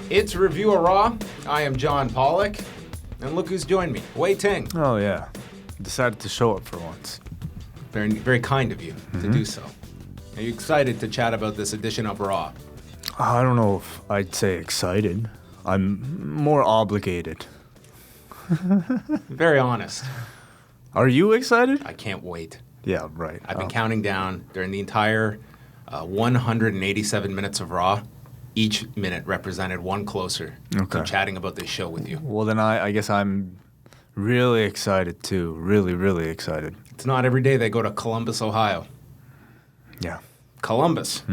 It's Review-A-Raw. I am John Pollock. And look who's joined me, Wai Ting. Oh, yeah. Decided to show up for once. Very, very kind of you to do so. Are you excited to chat about this edition of Raw? I don't know if I'd say excited. I'm more obligated. Very honest. Are you excited? I can't wait. Yeah, right. I've been counting down during the entire 187 minutes of Raw. Each minute represented one closer to chatting about this show with you. Well, then I guess I'm really excited, too. Really, really excited. It's not every day they go to Columbus, Ohio. Yeah. Columbus.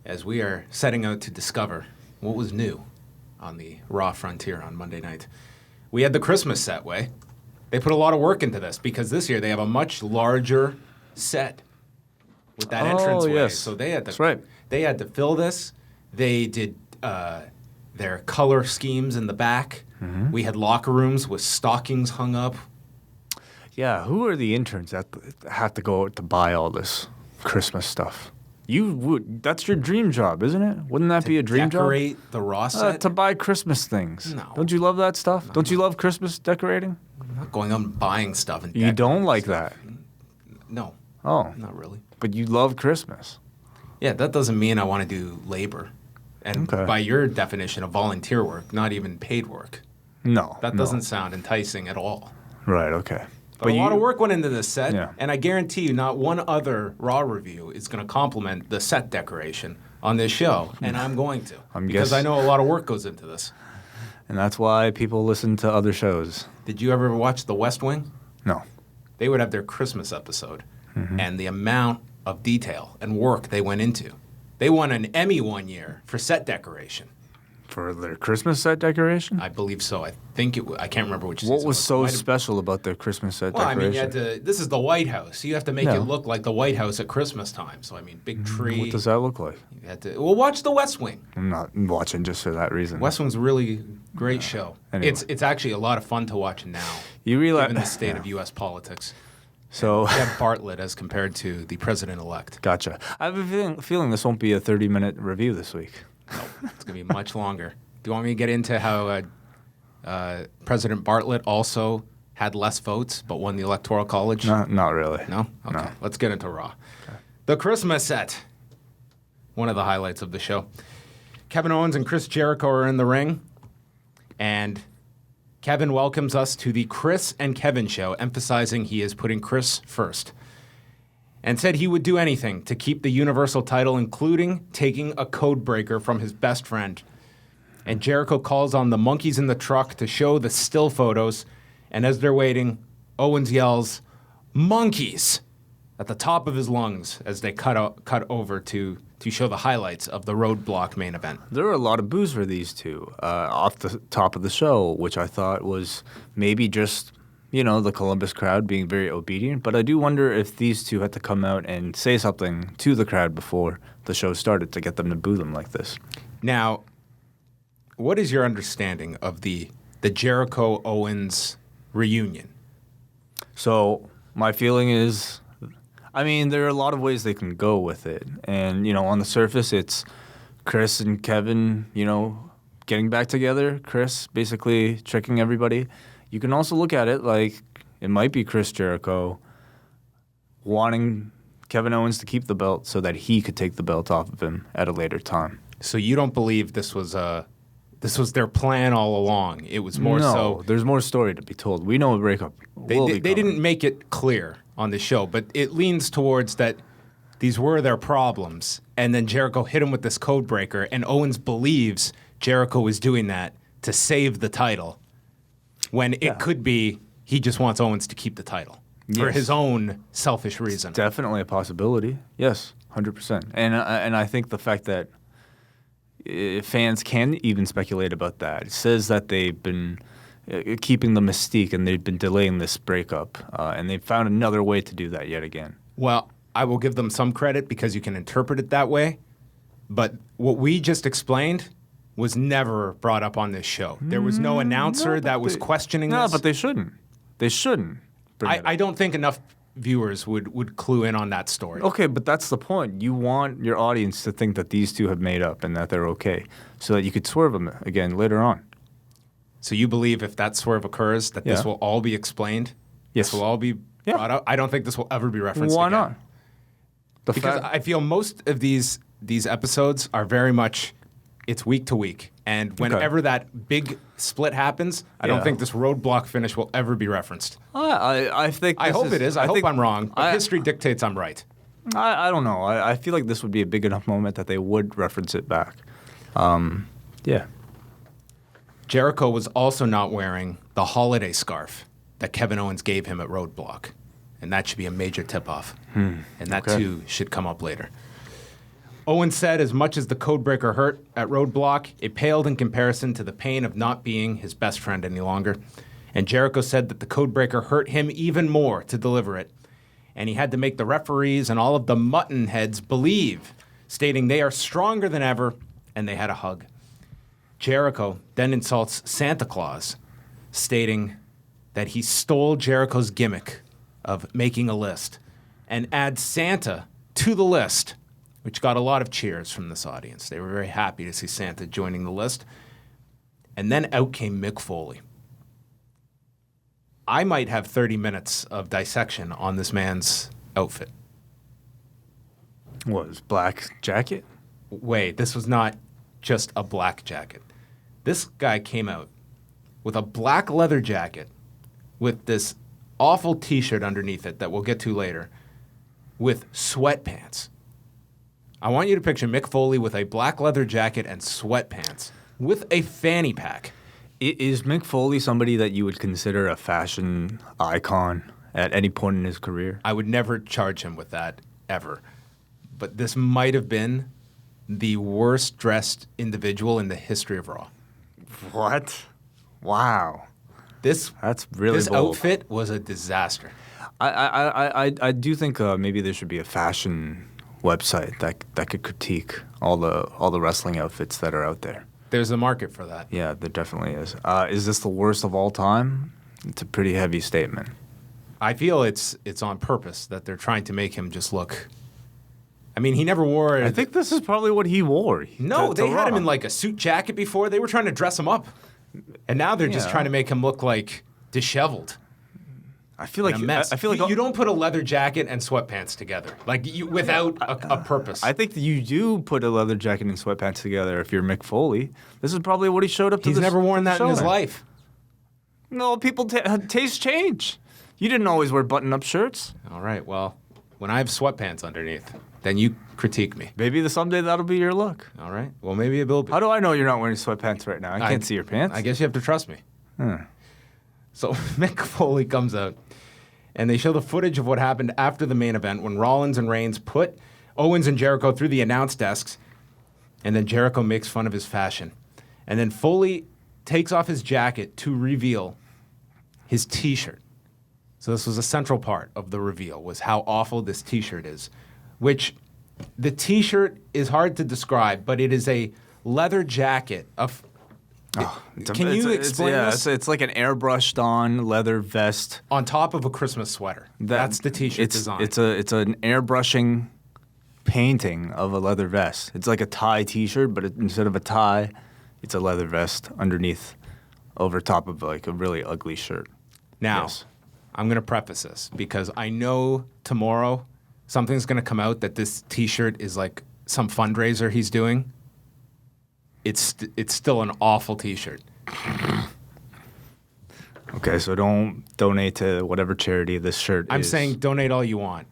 As we are setting out to discover what was new on the Raw frontier on Monday night. We had the Christmas set, Wai. They put a lot of work into this because this year they have a much larger set with that entranceway. Yes. So they had to, That's right. They had to fill this. They did their color schemes in the back. We had locker rooms with stockings hung up. Yeah, who are the interns that have to go out to buy all this Christmas stuff? That's your dream job, isn't it? Wouldn't that be a dream job? Decorate the Raw set? To buy Christmas things. No. Don't you love that stuff? No, Don't you love Christmas decorating? I'm not going out and buying stuff. And You don't decorating like stuff. that? No. Oh. Not really. But you love Christmas. Yeah, that doesn't mean I want to do labor. And by your definition of volunteer work, not even paid work. No. That doesn't sound enticing at all. Right, okay. But a lot of work went into this set, Yeah. and I guarantee you not one other Raw review is going to compliment the set decoration on this show, and I'm going to. Because I know a lot of work goes into this. And that's why people listen to other shows. Did you ever watch The West Wing? No. They would have their Christmas episode, and the amount of detail and work they went into. They won an Emmy one year for set decoration. For their Christmas set decoration? I believe so. I think I can't remember which season. What was so special about their Christmas set decoration? Well, I mean, this is the White House. You have to make it look like the White House at Christmas time. So, I mean, big tree. What does that look like? You had to, well, watch The West Wing. I'm not watching just for that reason. West Wing's a really great show. Anyway. It's actually a lot of fun to watch now, You realize given the state of U.S. politics. So Deb Bartlett as compared to the president-elect. Gotcha. I have a feeling this won't be a 30-minute review this week. No, it's going to be much longer. Do you want me to get into how President Bartlett also had less votes but won the Electoral College? Not really. No? Okay. No. Let's get into Raw. Okay. The Christmas set. One of the highlights of the show. Kevin Owens and Chris Jericho are in the ring. And Kevin welcomes us to the Chris and Kevin show, emphasizing he is putting Chris first. And said he would do anything to keep the Universal title, including taking a code breaker from his best friend. And Jericho calls on the monkeys in the truck to show the still photos. And as they're waiting, Owens yells, "Monkeys!" at the top of his lungs as they cut over to show the highlights of the Roadblock main event. There were a lot of boos for these two off the top of the show, which I thought was maybe just, the Columbus crowd being very obedient. But I do wonder if these two had to come out and say something to the crowd before the show started to get them to boo them like this. Now, what is your understanding of the Jericho-Owens reunion? So my feeling is, there are a lot of ways they can go with it. And, on the surface, it's Chris and Kevin, getting back together. Chris basically tricking everybody. You can also look at it like it might be Chris Jericho wanting Kevin Owens to keep the belt so that he could take the belt off of him at a later time. So you don't believe this was their plan all along? It was more No, there's more story to be told. We know a breakup will be They coming. didn't make it clear on the show, but it leans towards that these were their problems, and then Jericho hit him with this code breaker, and Owens believes Jericho was doing that to save the title, when it could be he just wants Owens to keep the title for his own selfish reason. Definitely a possibility. Yes, 100%. And I think the fact that fans can even speculate about that. It says that they've been keeping the mystique and they've been delaying this breakup, and they've found another way to do that yet again. Well, I will give them some credit because you can interpret it that way, but what we just explained was never brought up on this show. There was no announcer that was questioning this. No, but they shouldn't. They shouldn't. I don't think enough viewers would clue in on that story. Okay, but that's the point. You want your audience to think that these two have made up and that they're okay, so that you could swerve them again later on. So you believe if that swerve occurs, that this will all be explained? Yes. This will all be brought up? I don't think this will ever be referenced Why again. not? Because I feel most of these episodes are very much, it's week to week. And whenever that big split happens, I don't think this roadblock finish will ever be referenced. I think. I hope it is. I hope I'm wrong. But history dictates I'm right. I don't know. I feel like this would be a big enough moment that they would reference it back. Yeah. Jericho was also not wearing the holiday scarf that Kevin Owens gave him at Roadblock. And that should be a major tip-off. And that, too, should come up later. Owens said as much as the codebreaker hurt at Roadblock, it paled in comparison to the pain of not being his best friend any longer. And Jericho said that the codebreaker hurt him even more to deliver it. And he had to make the referees and all of the mutton heads believe, stating they are stronger than ever, and they had a hug. Jericho then insults Santa Claus, stating that he stole Jericho's gimmick of making a list and adds Santa to the list, which got a lot of cheers from this audience. They were very happy to see Santa joining the list. And then out came Mick Foley. I might have 30 minutes of dissection on this man's outfit. What, his black jacket? Wait, this was not just a black jacket. This guy came out with a black leather jacket with this awful T-shirt underneath it that we'll get to later, with sweatpants. I want you to picture Mick Foley with a black leather jacket and sweatpants with a fanny pack. Is Mick Foley somebody that you would consider a fashion icon at any point in his career? I would never charge him with that, ever. But this might have been the worst dressed individual in the history of Raw. What? Wow. That's really This bold. outfit was a disaster. I do think maybe there should be a fashion website that could critique all the wrestling outfits that are out there. There's a market for that. Yeah, there definitely is. Is this the worst of all time? It's a pretty heavy statement. I feel it's on purpose that they're trying to make him just look. I mean, he never wore. I think this is probably what he wore. No, they had him in like a suit jacket before. They were trying to dress him up, and now they're just trying to make him look like disheveled. I feel like a mess. I feel like you don't put a leather jacket and sweatpants together, like without a purpose. I think that you do put a leather jacket and sweatpants together if you're Mick Foley. This is probably what he showed up to. He's never worn that in his life. No, people taste change. You didn't always wear button-up shirts. All right, well, when I have sweatpants underneath, then you critique me. Maybe someday that'll be your look. All right, well, maybe it will be. How do I know you're not wearing sweatpants right now? I can't see your pants. I guess you have to trust me. So Mick Foley comes out, and they show the footage of what happened after the main event when Rollins and Reigns put Owens and Jericho through the announce desks, and then Jericho makes fun of his fashion. And then Foley takes off his jacket to reveal his T-shirt. So this was a central part of the reveal, was how awful this T-shirt is, which the T-shirt is hard to describe, but it is a leather jacket of... Can you explain this? It's like an airbrushed on leather vest. On top of a Christmas sweater. That's the T-shirt design. It's an airbrushing painting of a leather vest. It's like a tie T-shirt, but instead of a tie, it's a leather vest underneath, over top of like a really ugly shirt. Now, Yes. I'm going to preface this because I know tomorrow something's going to come out that this T-shirt is like some fundraiser he's doing. It's still an awful T-shirt. Okay, so don't donate to whatever charity this shirt is. I'm saying donate all you want,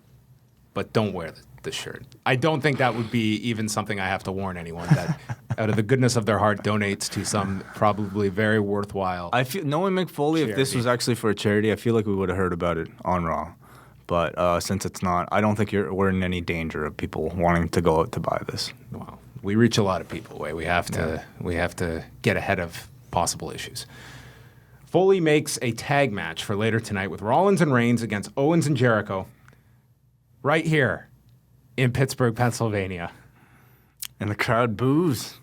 but don't wear the shirt. I don't think that would be even something I have to warn anyone that out of the goodness of their heart donates to some probably very worthwhile. I feel knowing Mick Foley, if this was actually for a charity, I feel like we would have heard about it on Raw. But since it's not, I don't think we're in any danger of people wanting to go out to buy this. Well, we reach a lot of people. We have to get ahead of possible issues. Foley makes a tag match for later tonight with Rollins and Reigns against Owens and Jericho right here in Pittsburgh, Pennsylvania. And the crowd boos.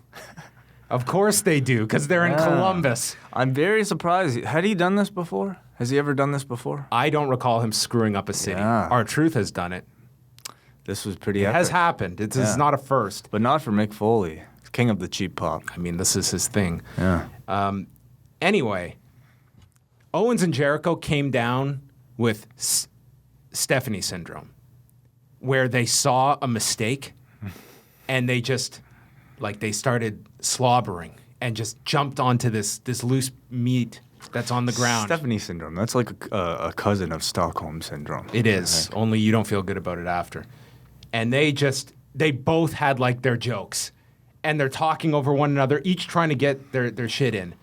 Of course they do, because they're in Columbus. I'm very surprised. Had he done this before? Has he ever done this before? I don't recall him screwing up a city. Yeah. R-Truth has done it. This was pretty It epic. has happened. It's not a first. But not for Mick Foley, king of the cheap pop. I mean, this is his thing. Yeah. Anyway, Owens and Jericho came down with Stephanie syndrome, where they saw a mistake and they just, they started slobbering and just jumped onto this loose meat that's on the ground. Stephanie syndrome. That's like a cousin of Stockholm syndrome. It is, only you don't feel good about it after. And they both had their jokes. And they're talking over one another, each trying to get their shit in.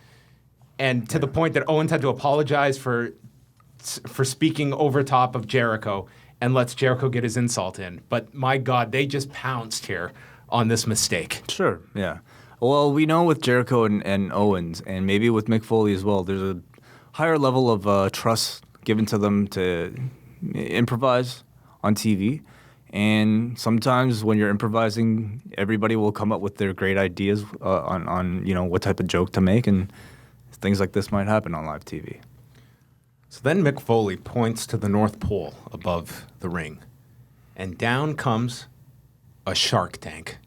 And to the point that Owens had to apologize for speaking over top of Jericho and lets Jericho get his insult in. But my God, they just pounced here on this mistake. Sure, yeah. Well, we know with Jericho and Owens, and maybe with Mick Foley as well, there's a higher level of trust given to them to improvise on TV. And sometimes when you're improvising, everybody will come up with their great ideas on what type of joke to make, and things like this might happen on live TV. So then Mick Foley points to the North Pole above the ring, and down comes a shark tank.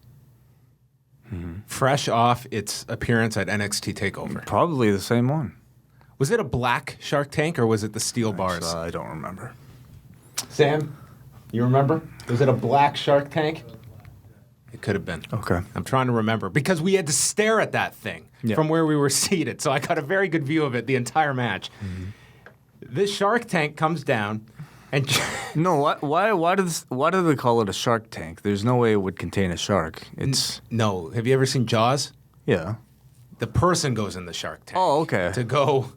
Fresh off its appearance at NXT TakeOver. Probably the same one. Was it a black shark tank or was it the steel bars? I don't remember. Sam, you remember? Was it a black shark tank? It could have been. Okay. I'm trying to remember because we had to stare at that thing from where we were seated. So I got a very good view of it the entire match. This shark tank comes down and No, why do they call it a shark tank? There's no way it would contain a shark. It's no. Have you ever seen Jaws? Yeah. The person goes in the shark tank. Oh, okay. To go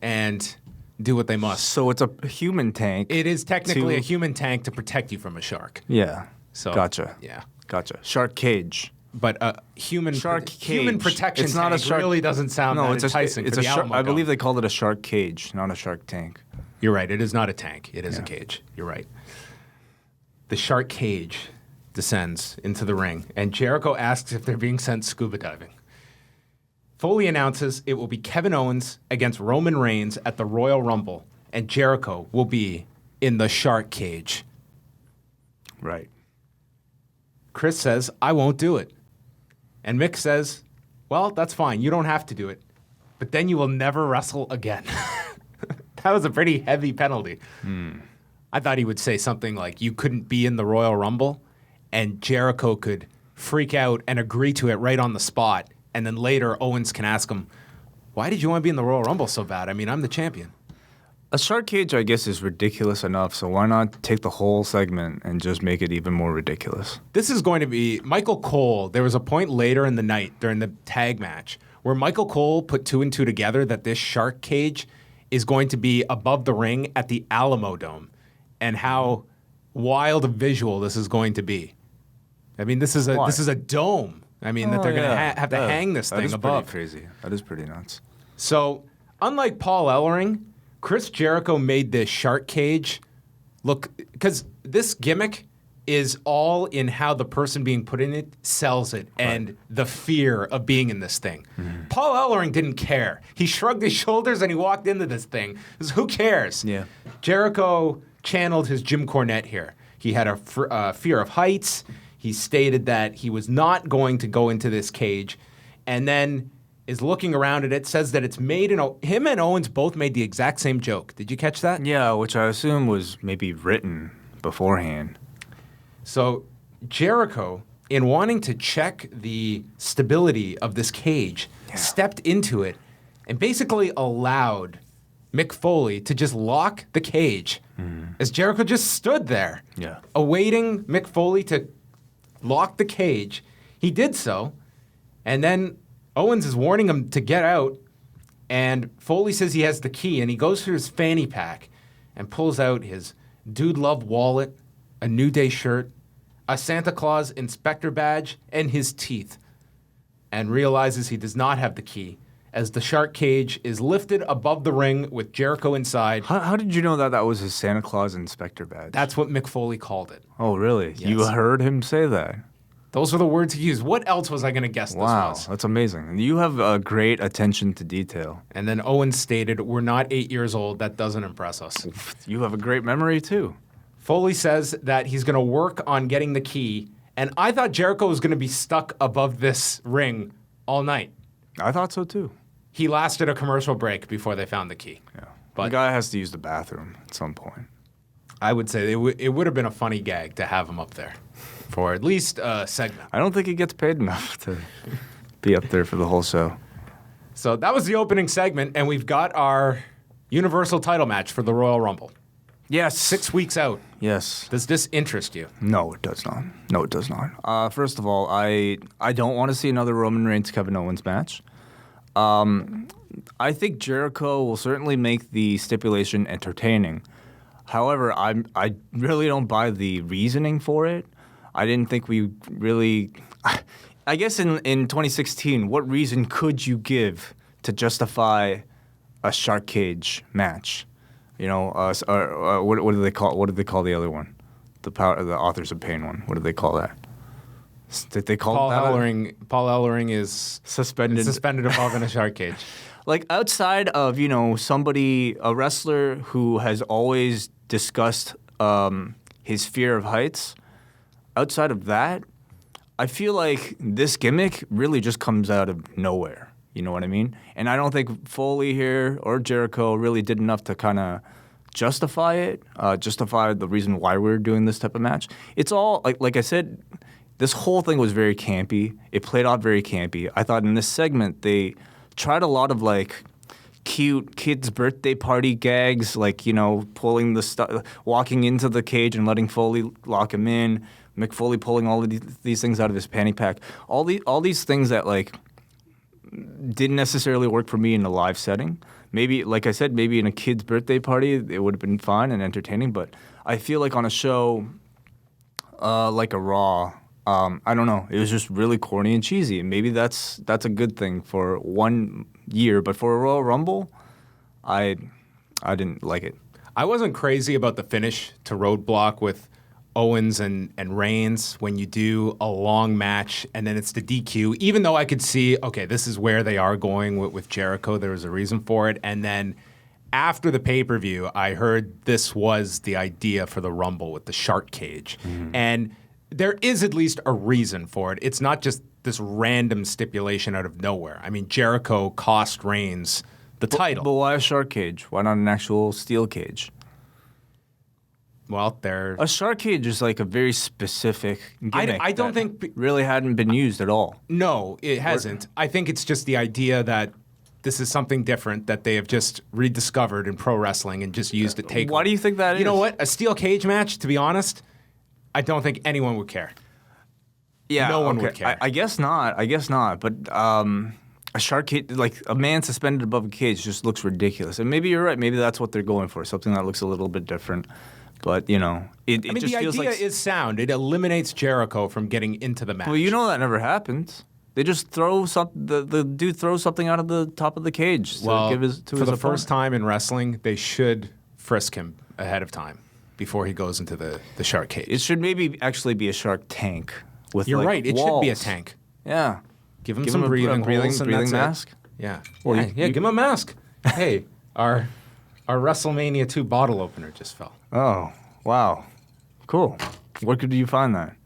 and do what they must. So it's a human tank. It is technically a human tank to protect you from a shark. Yeah. So Gotcha. Yeah. Gotcha. Shark cage. But a human cage. protection It's not tank a shark. really doesn't sound that enticing it's for a the shark. Alamo I believe Dome. they called it a shark cage, not a shark tank. You're right. It is not a tank. It is a cage. You're right. The shark cage descends into the ring, and Jericho asks if they're being sent scuba diving. Foley announces it will be Kevin Owens against Roman Reigns at the Royal Rumble, and Jericho will be in the shark cage. Right. Chris says, I won't do it. And Mick says, well, that's fine. You don't have to do it. But then you will never wrestle again. That was a pretty heavy penalty. I thought he would say something like, you couldn't be in the Royal Rumble, and Jericho could freak out and agree to it right on the spot. And then later, Owens can ask him, why did you want to be in the Royal Rumble so bad? I mean, I'm the champion. A shark cage, I guess, is ridiculous enough, so why not take the whole segment and just make it even more ridiculous? This is going to be Michael Cole. There was a point later in the night during the tag match where Michael Cole put two and two together that this shark cage is going to be above the ring at the Alamo Dome, and how wild a visual this is going to be. I mean, this is a dome. I mean, that they're going to have to hang this thing above. That is pretty crazy. That is pretty nuts. So, unlike Paul Ellering, Chris Jericho made this shark cage look, because this gimmick is all in how the person being put in it sells it and the fear of being in this thing. Paul Ellering didn't care. He shrugged his shoulders and he walked into this thing. Who cares? Yeah. Jericho channeled his Jim Cornette here. He had a fear of heights. He stated that he was not going to go into this cage, and then is looking around at it, says that it's made in... Him and Owens both made the exact same joke. Did you catch that? Yeah, which I assume was maybe written beforehand. So Jericho, in wanting to check the stability of this cage, stepped into it and basically allowed Mick Foley to just lock the cage as Jericho just stood there, awaiting Mick Foley to lock the cage. He did so, and then Owens is warning him to get out, and Foley says he has the key, and he goes through his fanny pack and pulls out his Dude Love wallet, a New Day shirt, a Santa Claus inspector badge, and his teeth, and realizes he does not have the key as the shark cage is lifted above the ring with Jericho inside. How did you know that was his Santa Claus inspector badge? That's what Mick Foley called it. Oh, really? Yes. You heard him say that? Those were the words he used. What else was I going to guess this was? Wow, that's amazing. You have a great attention to detail. And then Owens stated, "We're not 8 years old. That doesn't impress us." You have a great memory, too. Foley says that he's going to work on getting the key. And I thought Jericho was going to be stuck above this ring all night. I thought so, too. He lasted a commercial break before they found the key. Yeah. But the guy has to use the bathroom at some point. I would say it would have been a funny gag to have him up there for at least a segment. I don't think he gets paid enough to be up there for the whole show. So that was the opening segment, and we've got our Universal title match for the Royal Rumble. Yes. 6 weeks out. Yes. Does this interest you? No, it does not. No, it does not. First of all, I don't want to see another Roman Reigns Kevin Owens match. I think Jericho will certainly make the stipulation entertaining. However, I really don't buy the reasoning for it. I didn't think we really... I guess in 2016, what reason could you give to justify a shark cage match? You know, what do they call? What did they call the other one? The Authors of Pain one. What did they call that? Did they call it that? Paul Ellering is suspended above in a shark cage. Like outside of a wrestler who has always discussed his fear of heights. Outside of that, I feel like this gimmick really just comes out of nowhere. You know what I mean? And I don't think Foley here or Jericho really did enough to kind of justify it, justify the reason why we're doing this type of match. It's all, like I said, this whole thing was very campy. It played out very campy. I thought in this segment they tried a lot of like cute kids' birthday party gags, like, pulling the stuff, walking into the cage and letting Foley lock him in, Mick Foley pulling all of these things out of his panty pack. All these things that like didn't necessarily work for me in a live setting. Maybe, like I said, maybe in a kid's birthday party it would have been fun and entertaining. But I feel like on a show like a Raw, I don't know. It was just really corny and cheesy. And maybe that's a good thing for 1 year. But for a Royal Rumble, I didn't like it. I wasn't crazy about the finish to Roadblock with Owens and Reigns when you do a long match and then it's the DQ, even though I could see, okay, this is where they are going with Jericho. There was a reason for it. And then after the pay-per-view, I heard this was the idea for the Rumble with the shark cage. Mm-hmm. And there is at least a reason for it. It's not just this random stipulation out of nowhere. I mean, Jericho cost Reigns the title. But why a shark cage? Why not an actual steel cage? Well, a shark cage is like a very specific gimmick. I don't think really hadn't been used at all. No, it hasn't. I think it's just the idea that this is something different that they have just rediscovered in pro wrestling and just used to take. Why do you think that is? You know what? A steel cage match, to be honest, I don't think anyone would care. Yeah, no one would care. I guess not. But a shark cage, like a man suspended above a cage, just looks ridiculous. And maybe you're right. Maybe that's what they're going for, something that looks a little bit different. But, it just the feels idea like... is sound. It eliminates Jericho from getting into the match. Well, that never happens. They just throw the dude throws something out of the top of the cage to give his opponent. First time in wrestling, they should frisk him ahead of time before he goes into the shark cage. It should maybe actually be a shark tank with You're right. It walls. should be a tank. Yeah. Give him some breathing mask. Yeah. Well, give him a mask. Hey, our WrestleMania 2 bottle opener just fell. Oh, wow. Cool. Where could you find that?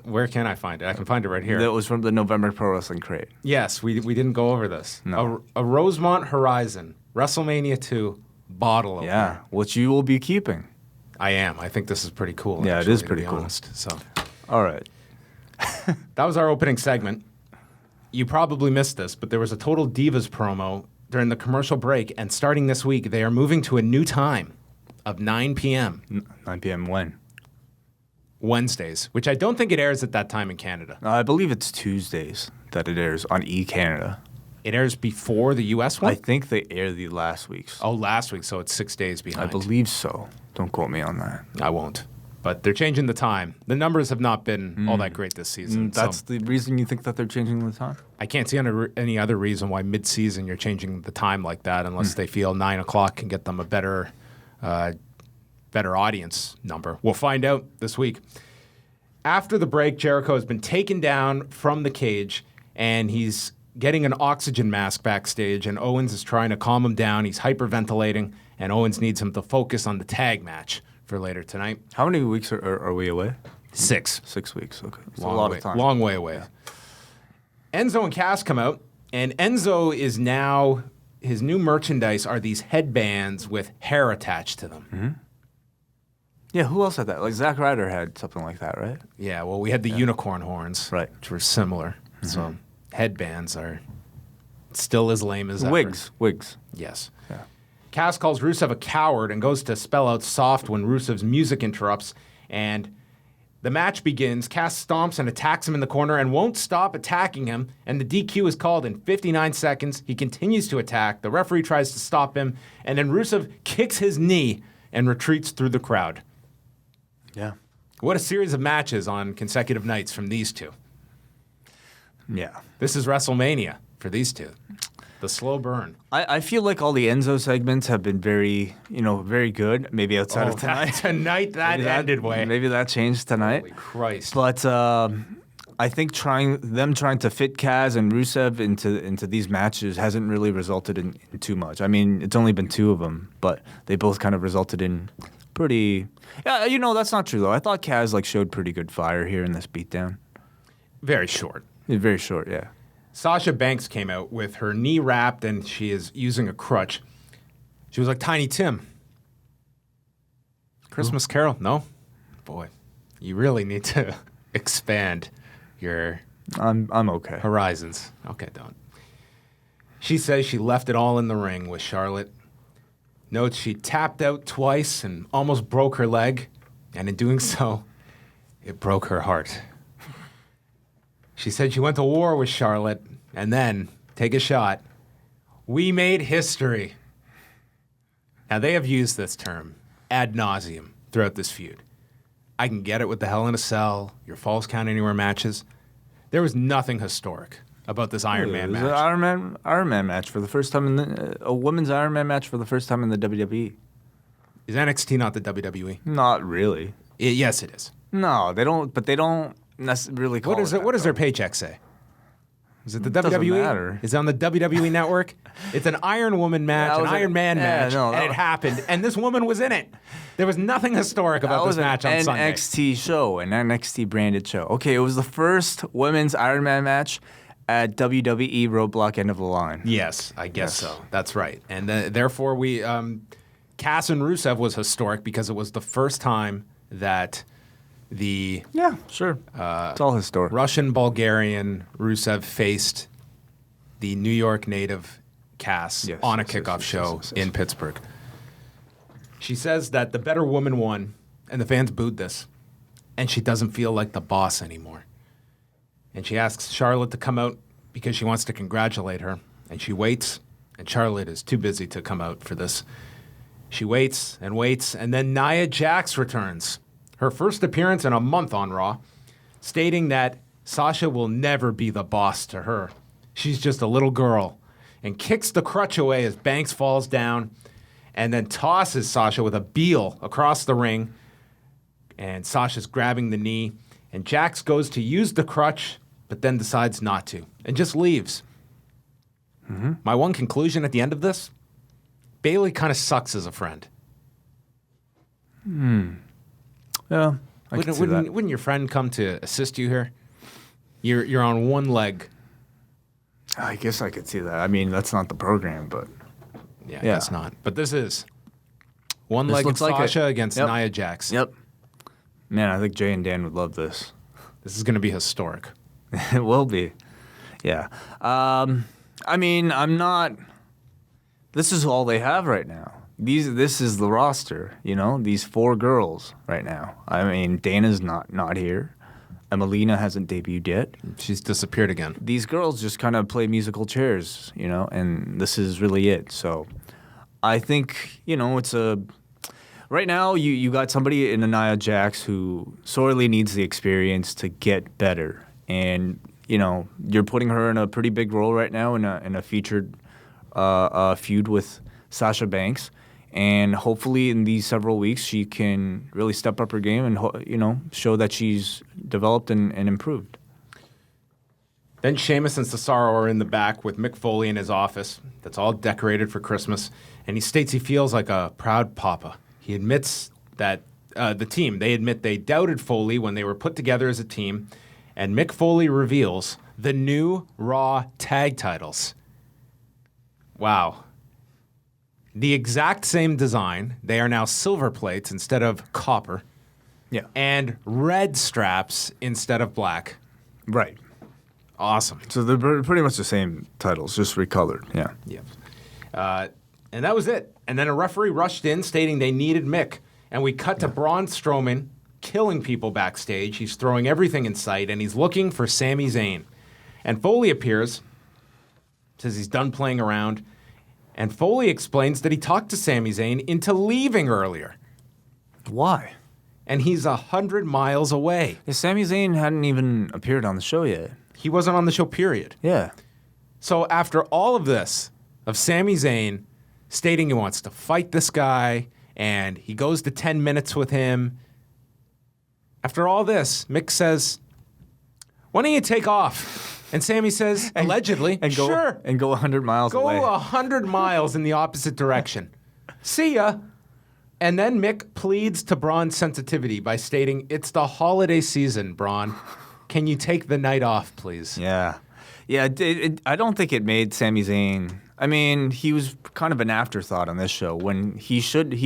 Where can I find it? I can find it right here. That was from the November Pro Wrestling Crate. Yes, we didn't go over this. No. A Rosemont Horizon WrestleMania 2 bottle opener. Yeah, which you will be keeping. I am. I think this is pretty cool. Yeah, actually, it is pretty cool. Honest, so. All right. That was our opening segment. You probably missed this, but there was a Total Divas promo during the commercial break, and starting this week, they are moving to a new time of 9 p.m. 9 p.m. when? Wednesdays, which I don't think it airs at that time in Canada. I believe it's Tuesdays that it airs on eCanada. It airs before the U.S. one? I think they air the last week's. Oh, last week, so it's 6 days behind. I believe so. Don't quote me on that. I won't. But they're changing the time. The numbers have not been all that great this season. That's the reason you think that they're changing the time? I can't see any other reason why mid-season you're changing the time like that unless they feel 9 o'clock can get them a better audience number. We'll find out this week. After the break, Jericho has been taken down from the cage, and he's getting an oxygen mask backstage, and Owens is trying to calm him down. He's hyperventilating, and Owens needs him to focus on the tag match for later tonight. How many weeks are we away? 6. 6 weeks, okay. It's Long a lot way, of time. Long way away. Yeah. Enzo and Cass come out, and Enzo is now, his new merchandise are these headbands with hair attached to them. Mm-hmm. Yeah, who else had that? Like Zack Ryder had something like that, right? Yeah, well, we had the unicorn horns, Right. which were similar. Mm-hmm. So headbands are still as lame as ever. Wigs. Yes. Yeah. Cass calls Rusev a coward and goes to spell out soft when Rusev's music interrupts, and the match begins. Cass stomps and attacks him in the corner and won't stop attacking him, and the DQ is called in 59 seconds. He continues to attack. The referee tries to stop him, and then Rusev kicks his knee and retreats through the crowd. Yeah. What a series of matches on consecutive nights from these two. Yeah. This is WrestleMania for these two. The slow burn. I feel like all the Enzo segments have been very, very good. Maybe outside of tonight. Tonight that ended way. Maybe that changed tonight. Holy Christ. But I think trying to fit Kaz and Rusev into these matches hasn't really resulted in too much. I mean, it's only been 2 of them, but they both kind of resulted in pretty. Yeah, that's not true though. I thought Kaz showed pretty good fire here in this beatdown. Very short. Very short, yeah. Sasha Banks came out with her knee wrapped and she is using a crutch. She was like Tiny Tim. Christmas Carol? No? Boy, you really need to expand your I'm okay. horizons. Okay, don't. She says she left it all in the ring with Charlotte. Notes she tapped out twice and almost broke her leg, and in doing so, it broke her heart. She said she went to war with Charlotte, and then, take a shot, we made history. Now, they have used this term ad nauseum throughout this feud. I can get it with the Hell in a Cell, your Falls Count Anywhere matches. There was nothing historic about this Iron Man match. It was an Iron Man match for the first time a women's Iron Man match for the first time in the WWE. Is NXT not the WWE? Not really. Yes, it is. No, they don't. But they don't really call What is it it? that, What does their though. paycheck say? Is it the Doesn't WWE? matter. Is it on the WWE network? It's an Iron Woman match, an Iron Man match, and it happened. And this woman was in it. There was nothing historic about this match on Sunday. NXT show, an NXT branded show. Okay, it was the first women's Iron Man match at WWE Roadblock End of the Line. Yes, I guess so. That's right. And therefore, we Cass and Rusev was historic because it was the first time that the Yeah, sure. It's all historic. Russian Bulgarian Rusev faced the New York native Cass on a kickoff show in Pittsburgh. She says that the better woman won, and the fans booed this, and she doesn't feel like the boss anymore. And she asks Charlotte to come out because she wants to congratulate her, and she waits, and Charlotte is too busy to come out for this. She waits, and then Nia Jax returns. Her first appearance in a month on Raw, stating that Sasha will never be the boss to her. She's just a little girl, and kicks the crutch away as Banks falls down, and then tosses Sasha with a heel across the ring, and Sasha's grabbing the knee, and Jax goes to use the crutch, but then decides not to, and just leaves. Mm-hmm. My one conclusion at the end of this, Bayley kind of sucks as a friend. Yeah, I can see that. Wouldn't your friend come to assist you here? You're on one leg. I guess I could see that. I mean, that's not the program, but Yeah, I guess not. But this is one This leg looks like Sasha against Yep. Nia Jax. Yep. Man, I think Jay and Dan would love this. This is going to be historic. It will be. Yeah. I mean, I'm not. This is all they have right now. This is the roster, these 4 girls right now. I mean, Dana's not here. Emelina hasn't debuted yet. She's disappeared again. These girls just kind of play musical chairs, and this is really it. So I think, it's a. Right now, you got somebody in Nia Jax who sorely needs the experience to get better. And, you're putting her in a pretty big role right now in a featured feud with Sasha Banks. And hopefully in these several weeks, she can really step up her game and, show that she's developed and improved. Then Sheamus and Cesaro are in the back with Mick Foley in his office that's all decorated for Christmas, and he states he feels like a proud papa. He admits that they admit they doubted Foley when they were put together as a team, and Mick Foley reveals the new Raw tag titles. Wow. The exact same design. They are now silver plates instead of copper. Yeah. And red straps instead of black. Right. Awesome. So they're pretty much the same titles, just recolored. Yeah. Yep. And that was it. And then a referee rushed in stating they needed Mick. And we cut to Braun Strowman killing people backstage. He's throwing everything in sight, and he's looking for Sami Zayn. And Foley appears, says he's done playing around. And Foley explains that he talked to Sami Zayn into leaving earlier. Why? And he's 100 miles away. Yeah, Sami Zayn hadn't even appeared on the show yet. He wasn't on the show, period. Yeah. So after all of this, of Sami Zayn stating he wants to fight this guy, and he goes to 10 minutes with him, after all this, Mick says, why don't you take off? And Sami says, allegedly, sure. And go 100 miles away. Go 100 miles in the opposite direction. See ya. And then Mick pleads to Braun's sensitivity by stating, it's the holiday season, Braun. Can you take the night off, please? Yeah. Yeah, I don't think it made Sami Zayn... I mean, he was kind of an afterthought on this show when he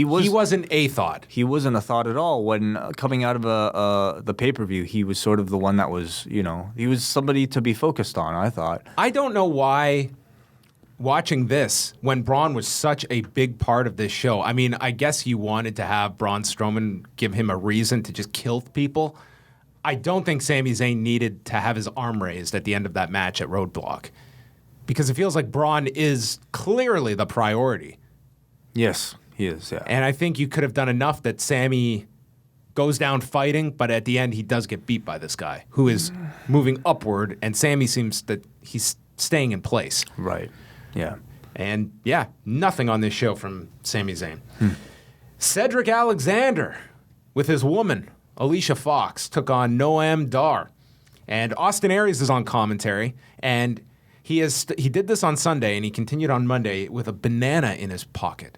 wasn't a thought. He wasn't a thought at all. When coming out of the pay-per-view, he was sort of the one that was, he was somebody to be focused on, I thought. I don't know why watching this, when Braun was such a big part of this show, I mean, I guess you wanted to have Braun Strowman give him a reason to just kill people. I don't think Sami Zayn needed to have his arm raised at the end of that match at Roadblock. Because it feels like Braun is clearly the priority. Yes, he is, yeah. And I think you could have done enough that Sami goes down fighting, but at the end he does get beat by this guy who is moving upward, and Sami seems that he's staying in place. Right, yeah. And yeah, nothing on this show from Sami Zayn. Cedric Alexander with his woman, Alicia Fox, took on Noam Dar. And Austin Aries is on commentary, and he did this on Sunday, and he continued on Monday with a banana in his pocket.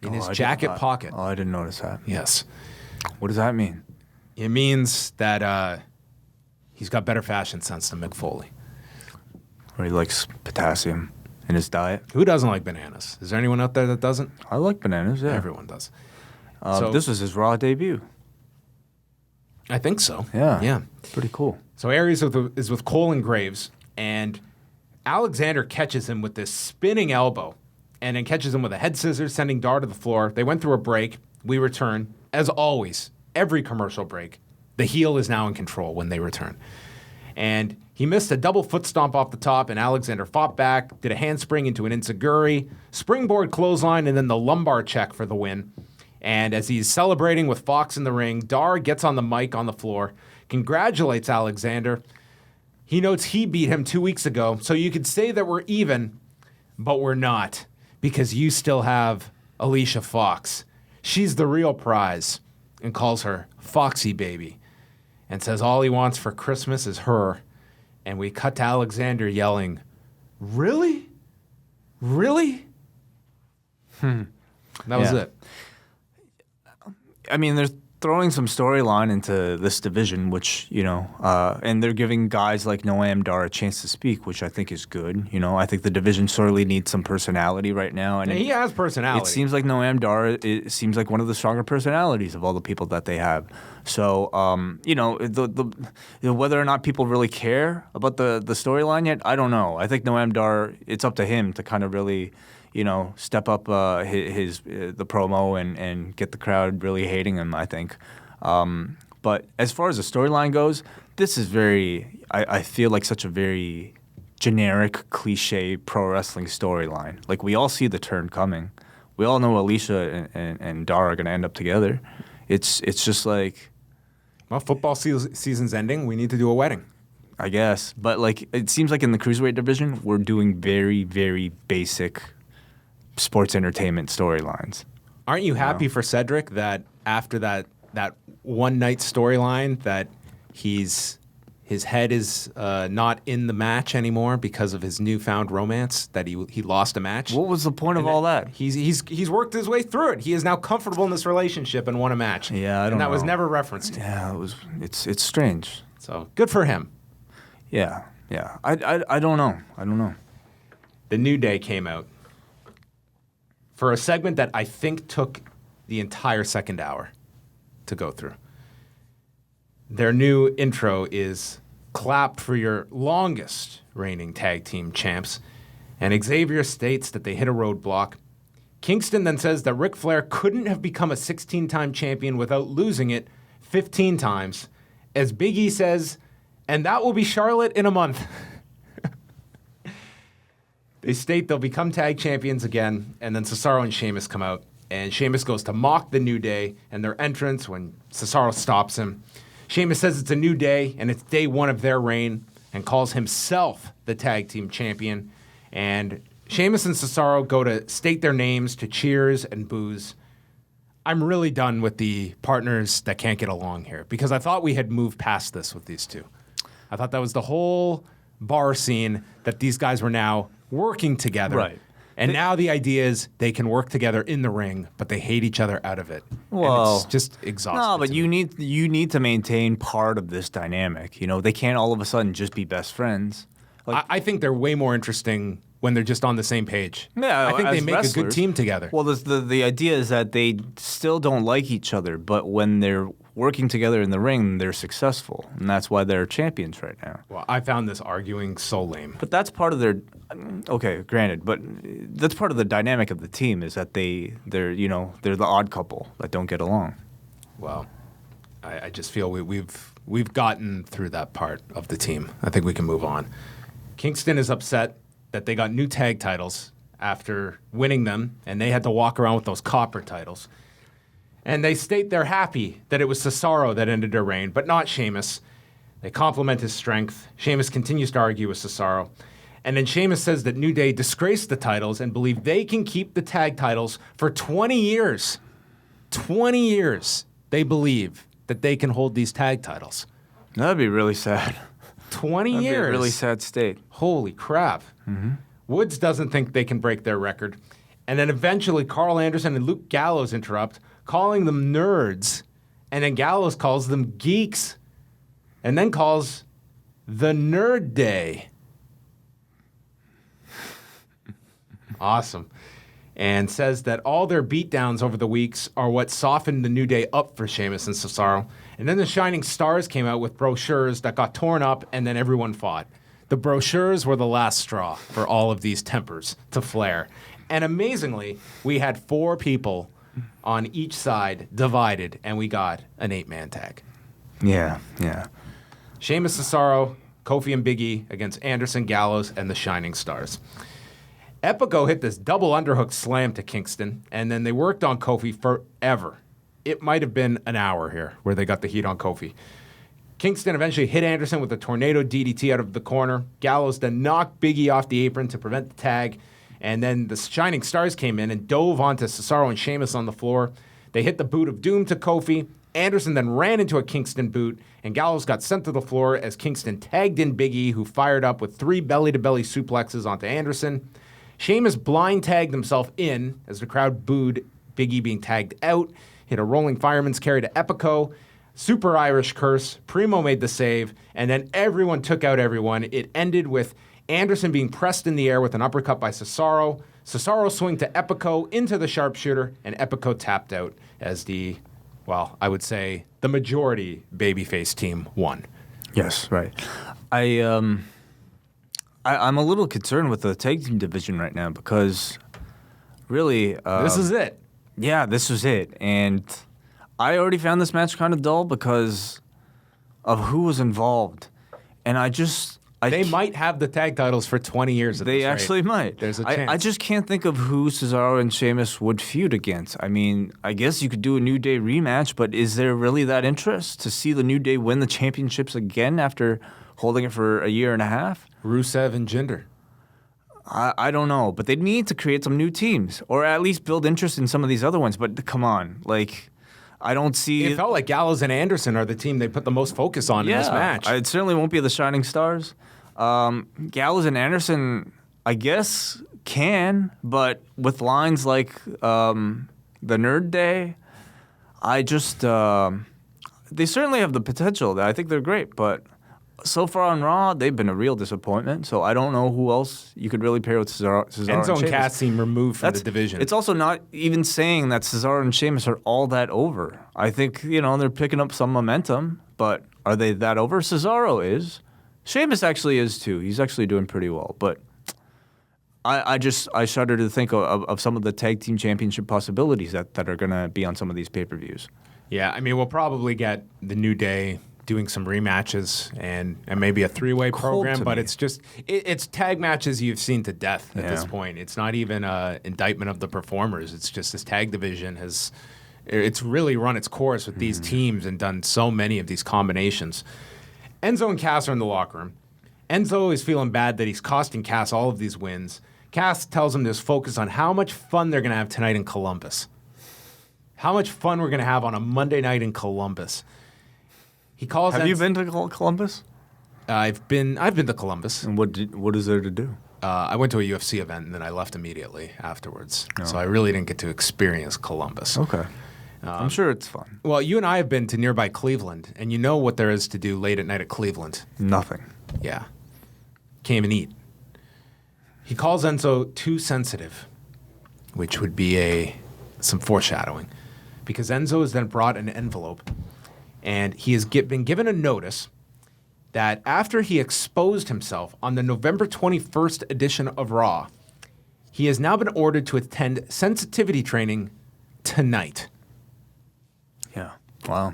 In his jacket pocket. Oh, I didn't notice that. Yes. What does that mean? It means that he's got better fashion sense than Mick Foley. Or he likes potassium in his diet. Who doesn't like bananas? Is there anyone out there that doesn't? I like bananas, yeah. Everyone does. This was his Raw debut. I think so. Yeah. Yeah. Pretty cool. So Aries is with Cole and Graves, and Alexander catches him with this spinning elbow and then catches him with a head scissors, sending Dar to the floor. They went through a break. We return. As always, every commercial break, the heel is now in control when they return. And he missed a double foot stomp off the top, and Alexander fought back, did a handspring into an enziguri, springboard clothesline, and then the lumbar check for the win. And as he's celebrating with Fox in the ring, Dar gets on the mic on the floor, congratulates Alexander. He notes he beat him 2 weeks ago, so you could say that we're even, but we're not, because you still have Alicia Fox. She's the real prize, and calls her Foxy Baby, and says all he wants for Christmas is her. And we cut to Alexander yelling, "Really? Really?" That was it. I mean, there's throwing some storyline into this division, which, and they're giving guys like Noam Dar a chance to speak, which I think is good. I think the division sorely needs some personality right now. And he has personality. It seems like Noam Dar, it seems like one of the stronger personalities of all the people that they have. So, whether or not people really care about the storyline yet, I don't know. I think Noam Dar, it's up to him to kind of really, step up the promo and get the crowd really hating him, I think. But as far as the storyline goes, this is I feel like such a very generic, cliche pro wrestling storyline. Like, we all see the turn coming. We all know Alicia and Dar are going to end up together. It's just like... Well, football season's ending. We need to do a wedding. I guess. But, it seems like in the Cruiserweight division, we're doing very, very basic sports entertainment storylines. Aren't you happy for Cedric that after that one night storyline that His head is not in the match anymore because of his newfound romance that he lost a match. What was the point of all that? He's worked his way through it. He is now comfortable in this relationship and won a match. Yeah, I don't know. And that was never referenced. Yeah, it's strange. So good for him. Yeah. I don't know. The New Day came out for a segment that I think took the entire second hour to go through. Their new intro is clap for your longest reigning tag team champs. And Xavier states that they hit a roadblock. Kingston then says that Ric Flair couldn't have become a 16-time champion without losing it 15 times. As Big E says, and that will be Charlotte in a month. They state they'll become tag champions again, and then Cesaro and Sheamus come out. And Sheamus goes to mock the New Day and their entrance when Cesaro stops him. Sheamus says it's a new day, and it's day one of their reign, and calls himself the tag team champion. And Sheamus and Cesaro go to state their names to cheers and boos. I'm really done with the partners that can't get along here, because I thought we had moved past this with these two. I thought that was the whole bar scene, that these guys were now working together. Right. And now the idea is they can work together in the ring, but they hate each other out of it. Well, and it's just exhausting. No, but you need to maintain part of this dynamic. You know, they can't all of a sudden just be best friends. Like, I think they're way more interesting when they're just on the same page. Yeah, I think they as make wrestlers. a good team together. Well, the idea is that they still don't like each other, but when they're working together in the ring, they're successful, and that's why they're champions right now. Well, I found this arguing so lame. But that's part of their okay, granted, but that's part of the dynamic of the team is that they're the odd couple that don't get along. Well, I just feel we've gotten through that part of the team. I think we can move on. Kingston is upset that they got new tag titles after winning them, and they had to walk around with those copper titles. And they state they're happy that it was Cesaro that ended their reign, but not Sheamus. They compliment his strength. Sheamus continues to argue with Cesaro. And then Sheamus says that New Day disgraced the titles and believe they can keep the tag titles for 20 years. 20 years they believe that they can hold these tag titles. That'd be really sad. 20 That'd years. be a really sad state. Holy crap. Mm-hmm. Woods doesn't think they can break their record. And then eventually Carl Anderson and Luke Gallows interrupt, calling them nerds. And then Gallows calls them geeks. And then calls the Nerd Day. Awesome. And says that all their beatdowns over the weeks are what softened the New Day up for Sheamus and Cesaro. And then the Shining Stars came out with brochures that got torn up, and then everyone fought. The brochures were the last straw for all of these tempers to flare. And amazingly, we had 4 people on each side divided, and we got an 8-man tag. Yeah. Sheamus, Cesaro, Kofi, and Big E against Anderson, Gallows, and the Shining Stars. Epico hit this double underhook slam to Kingston, and then they worked on Kofi forever. It might have been an hour here where they got the heat on Kofi. Kingston eventually hit Anderson with a tornado DDT out of the corner. Gallows then knocked Big E off the apron to prevent the tag, and then the Shining Stars came in and dove onto Cesaro and Sheamus on the floor. They hit the boot of doom to Kofi. Anderson then ran into a Kingston boot, and Gallows got sent to the floor as Kingston tagged in Big E, who fired up with 3 belly-to-belly suplexes onto Anderson. Sheamus blind tagged himself in as the crowd booed Big E being tagged out, hit a rolling fireman's carry to Epico, super Irish curse, Primo made the save, and then everyone took out everyone. It ended with Anderson being pressed in the air with an uppercut by Cesaro. Cesaro swing to Epico into the sharpshooter, and Epico tapped out as I would say the majority babyface team won. Yes, right. I'm a little concerned with the tag team division right now because really... this is it. Yeah, this was it. And I already found this match kind of dull because of who was involved. And they might have the tag titles for 20 years at They this rate. actually might. There's a chance. I just can't think of who Cesaro and Sheamus would feud against. I mean, I guess you could do a New Day rematch, but is there really that interest to see the New Day win the championships again after holding it for a year and a half? Rusev and Jinder. I don't know, but they need to create some new teams or at least build interest in some of these other ones. But come on, I don't see. It felt like Gallows and Anderson are the team they put the most focus on in this match. It certainly won't be the shining stars. Gallows and Anderson, I guess, can, but with lines like the Nerd Day, I just they certainly have the potential. I think they're great, but so far on Raw, they've been a real disappointment. So I don't know who else you could really pair with Cesaro Enzo and Cass seem removed from the division. It's also not even saying that Cesaro and Sheamus are all that over. I think, they're picking up some momentum, but are they that over? Cesaro is. Sheamus actually is too. He's actually doing pretty well. But I shudder to think of some of the tag team championship possibilities that are going to be on some of these pay-per-views. Yeah, I mean, we'll probably get the New Day doing some rematches and maybe a three-way program, but it's just it's tag matches you've seen to death at this point. It's not even an indictment of the performers. It's just this tag division it's really run its course with these teams and done so many of these combinations. Enzo and Cass are in the locker room. Enzo is feeling bad that he's costing Cass all of these wins. Cass tells him to focus on how much fun they're going to have tonight in Columbus. How much fun we're going to have on a Monday night in Columbus. He calls. Have you been to Columbus? I've been to Columbus. And what is there to do? I went to a UFC event and then I left immediately afterwards. So I really didn't get to experience Columbus. Okay. I'm sure it's fun. Well, you and I have been to nearby Cleveland, and you know what there is to do late at night at Cleveland. Nothing. Yeah. Came and eat. He calls Enzo too sensitive, which would be some foreshadowing, because Enzo has then brought an envelope, and he has been given a notice that after he exposed himself on the November 21st edition of Raw, he has now been ordered to attend sensitivity training tonight. Yeah. Wow.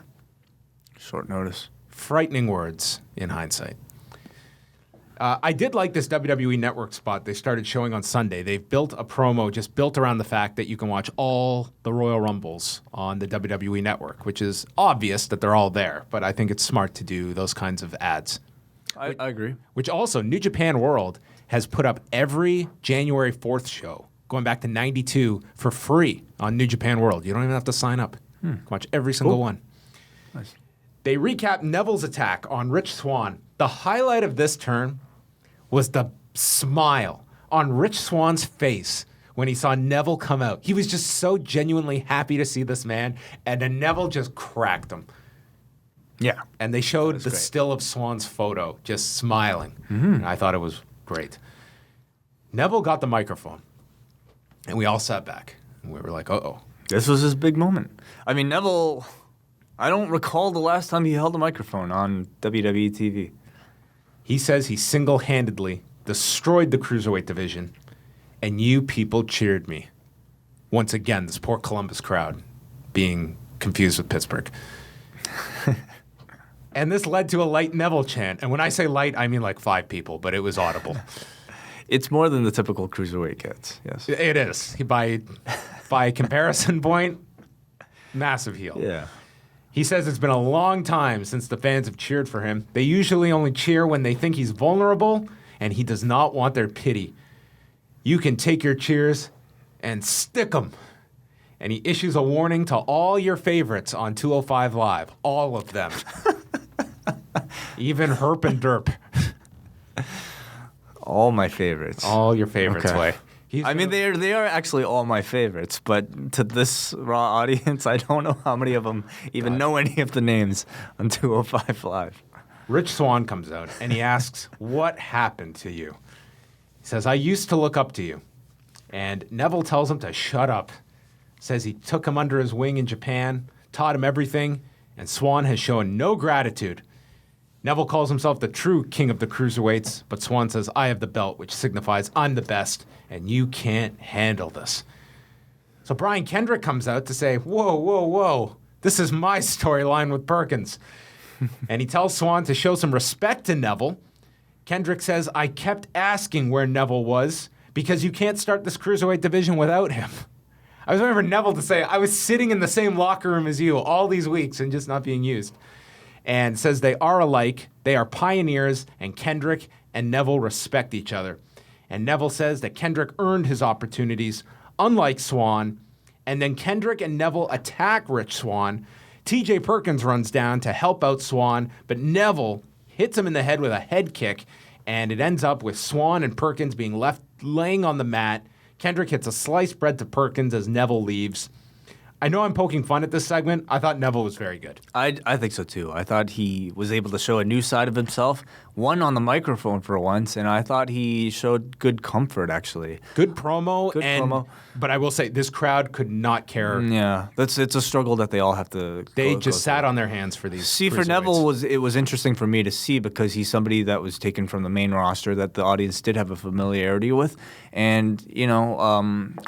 Short notice. Frightening words in hindsight. I did like this WWE Network spot they started showing on Sunday. They've built a promo just built around the fact that you can watch all the Royal Rumbles on the WWE Network, which is obvious that they're all there, but I think it's smart to do those kinds of ads. I agree. Which also, New Japan World has put up every January 4th show, going back to 92, for free on New Japan World. You don't even have to sign up. You can watch every single one. Nice. They recap Neville's attack on Rich Swann. The highlight of this turn was the smile on Rich Swann's face when he saw Neville come out. He was just so genuinely happy to see this man, and then Neville just cracked him. Yeah. And they showed the still of Swann's photo, just smiling. And I thought it was great. Neville got the microphone, and we all sat back, and we were like, uh-oh. This was his big moment. I mean, Neville, I don't recall the last time he held a microphone on WWE TV. He says he single-handedly destroyed the Cruiserweight division, and you people cheered me. Once again, this poor Columbus crowd being confused with Pittsburgh. And this led to a light Neville chant. And when I say light, I mean like 5 people, but it was audible. It's more than the typical Cruiserweight gets, yes. It is. By comparison point, massive heel. Yeah. He says it's been a long time since the fans have cheered for him. They usually only cheer when they think he's vulnerable, and he does not want their pity. You can take your cheers and stick them. And he issues a warning to all your favorites on 205 Live. All of them. Even Herp and Derp. All my favorites. All your favorites, Okay. Wai. They are actually all my favorites, but to this Raw audience, I don't know how many of them even know any of the names on 205 Live. Rich Swann comes out, and he asks, what happened to you? He says, I used to look up to you. And Neville tells him to shut up. Says he took him under his wing in Japan, taught him everything, and Swann has shown no gratitude. Neville calls himself the true king of the cruiserweights, but Swann says, I have the belt, which signifies I'm the best, and you can't handle this. So Brian Kendrick comes out to say, whoa, whoa, whoa, this is my storyline with Perkins. And he tells Swann to show some respect to Neville. Kendrick says, I kept asking where Neville was because you can't start this cruiserweight division without him. I was waiting for Neville to say, I was sitting in the same locker room as you all these weeks and just not being used. And says they are alike, they are pioneers, and Kendrick and Neville respect each other. And Neville says that Kendrick earned his opportunities, unlike Swann, And then Kendrick and Neville attack Rich Swann. TJ Perkins runs down to help out Swann, but Neville hits him in the head with a head kick, and it ends up with Swann and Perkins being left laying on the mat. Kendrick hits a sliced bread to Perkins as Neville leaves. I know I'm poking fun at this segment. I thought Neville was very good. I think so too. I thought he was able to show a new side of himself, one on the microphone for once, and I thought he showed good comfort, actually. Good promo. But I will say, this crowd could not care. Yeah, it's a struggle that they all have to They go just sat through. on their hands for these See, for Neville, it was interesting for me to see because he's somebody that was taken from the main roster that the audience did have a familiarity with. And,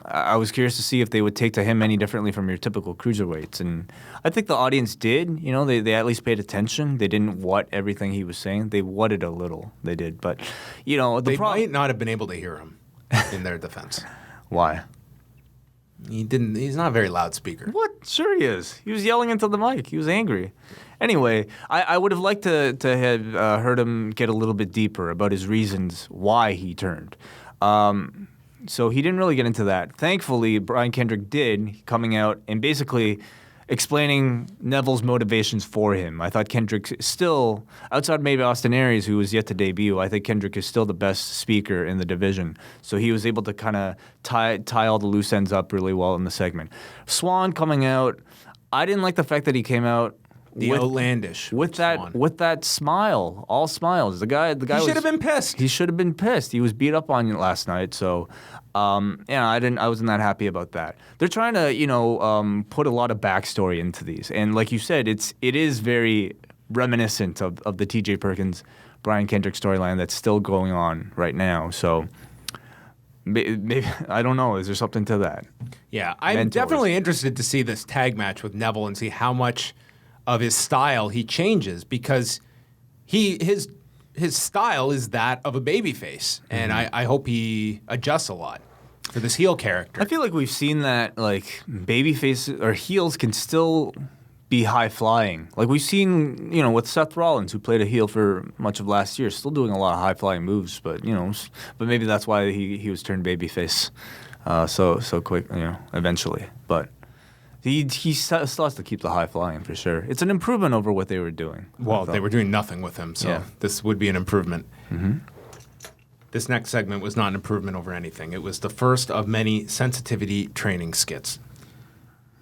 I was curious to see if they would take to him any differently from your typical cruiserweights. And I think the audience did. They at least paid attention. They didn't what everything he was saying. They whatted a little. They did. But, they might not have been able to hear him in their defense. Why? He's not a very loud speaker. What? Sure he is. He was yelling into the mic. He was angry. Anyway, I would have liked to have heard him get a little bit deeper about his reasons why he turned. So he didn't really get into that. Thankfully, Brian Kendrick did, coming out and basically explaining Neville's motivations for him. I thought Kendrick still, outside maybe Austin Aries, who was yet to debut, I think Kendrick is still the best speaker in the division. So he was able to kind of tie all the loose ends up really well in the segment. Swann coming out, I didn't like the fact that he came out outlandish with that smile, all smiles. The guy he should have been pissed. He should have been pissed. He was beat up on last night, so I wasn't that happy about that. They're trying to put a lot of backstory into these, and like you said, it is very reminiscent of the T.J. Perkins, Brian Kendrick storyline that's still going on right now. So maybe I don't know. Is there something to that? Yeah, I'm definitely interested to see this tag match with Neville and see how much of his style he changes, because his style is that of a babyface, and I hope he adjusts a lot for this heel character. I feel like we've seen that babyface or heels can still be high flying. Like we've seen, with Seth Rollins, who played a heel for much of last year, still doing a lot of high flying moves, but maybe that's why he was turned babyface so quick, eventually, but. He still has to keep the high flying for sure. It's an improvement over what they were doing. Well, they were doing nothing with him, so This would be an improvement. Mm-hmm. This next segment was not an improvement over anything. It was the first of many sensitivity training skits.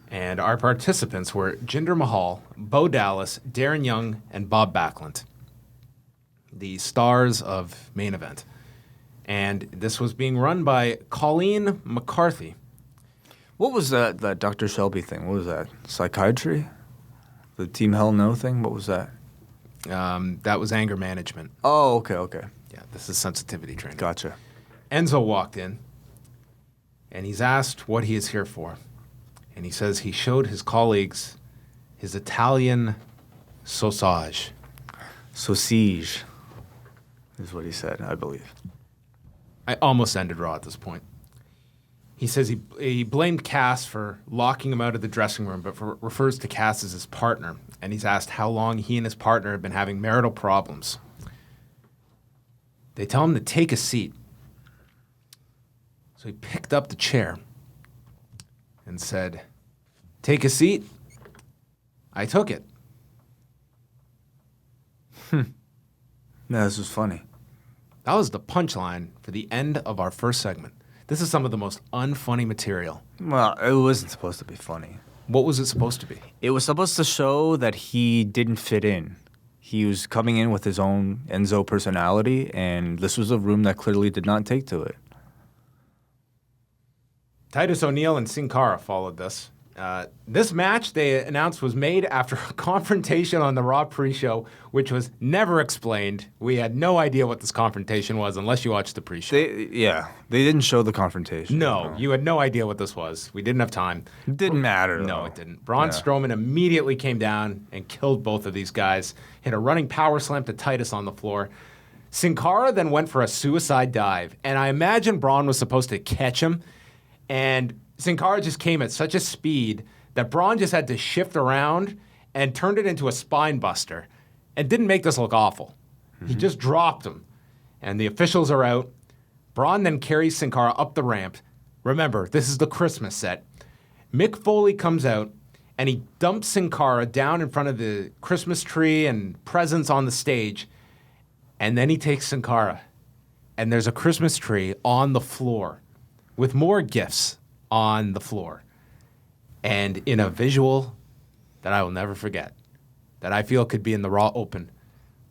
And our participants were Jinder Mahal, Bo Dallas, Darren Young, and Bob Backlund, the stars of Main Event. And this was being run by Colleen McCarthy. What was that Dr. Shelby thing? What was that? Psychiatry? The Team Hell No thing? What was that? That was anger management. Oh, okay. Yeah, this is sensitivity training. Gotcha. Enzo walked in, and he's asked what he is here for. And he says he showed his colleagues his Italian sausage. Sausage is what he said, I believe. I almost ended Raw at this point. He says he blamed Cass for locking him out of the dressing room, but refers to Cass as his partner. And he's asked how long he and his partner have been having marital problems. They tell him to take a seat. So he picked up the chair and said, "Take a seat." I took it. No, this was funny. That was the punchline for the end of our first segment. This is some of the most unfunny material. Well, it wasn't supposed to be funny. What was it supposed to be? It was supposed to show that he didn't fit in. He was coming in with his own Enzo personality, and this was a room that clearly did not take to it. Titus O'Neil and Sin Cara followed this. This match, they announced, was made after a confrontation on the Raw pre-show, which was never explained. We had no idea what this confrontation was unless you watched the pre-show. They didn't show the confrontation. No, you had no idea what this was. We didn't have time. It didn't matter, No, though. it didn't. Braun Strowman immediately came down and killed both of these guys, hit a running power slam to Titus on the floor. Sin Cara then went for a suicide dive, and I imagine Braun was supposed to catch him, and Sin Cara just came at such a speed that Braun just had to shift around and turned it into a spine buster and didn't make this look awful. Mm-hmm. He just dropped him. And the officials are out. Braun then carries Sin Cara up the ramp. Remember, this is the Christmas set. Mick Foley comes out, and he dumps Sin Cara down in front of the Christmas tree and presents on the stage, and then he takes Sin Cara, and there's a Christmas tree on the floor with more gifts on the floor. And in a visual that I will never forget, that I feel could be in the Raw Open,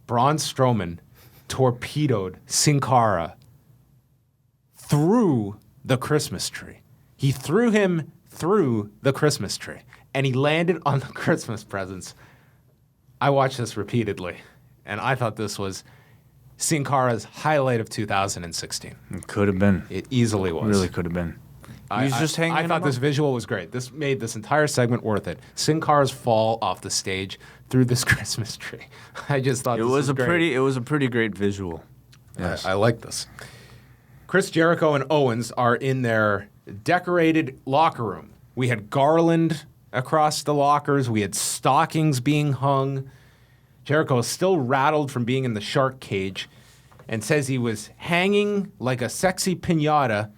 Braun Strowman torpedoed Sin Cara through the Christmas tree. He threw him through the Christmas tree, and he landed on the Christmas presents. I watched this repeatedly, and I thought this was Sin Cara's highlight of 2016. It could have been. It easily was. Really could have been. I thought this visual was great. This made this entire segment worth it. Sin Cara's fall off the stage through this Christmas tree. I just thought It was a pretty great visual. Yes. I like this. Chris Jericho and Owens are in their decorated locker room. We had garland across the lockers. We had stockings being hung. Jericho is still rattled from being in the shark cage and says he was hanging like a sexy piñata.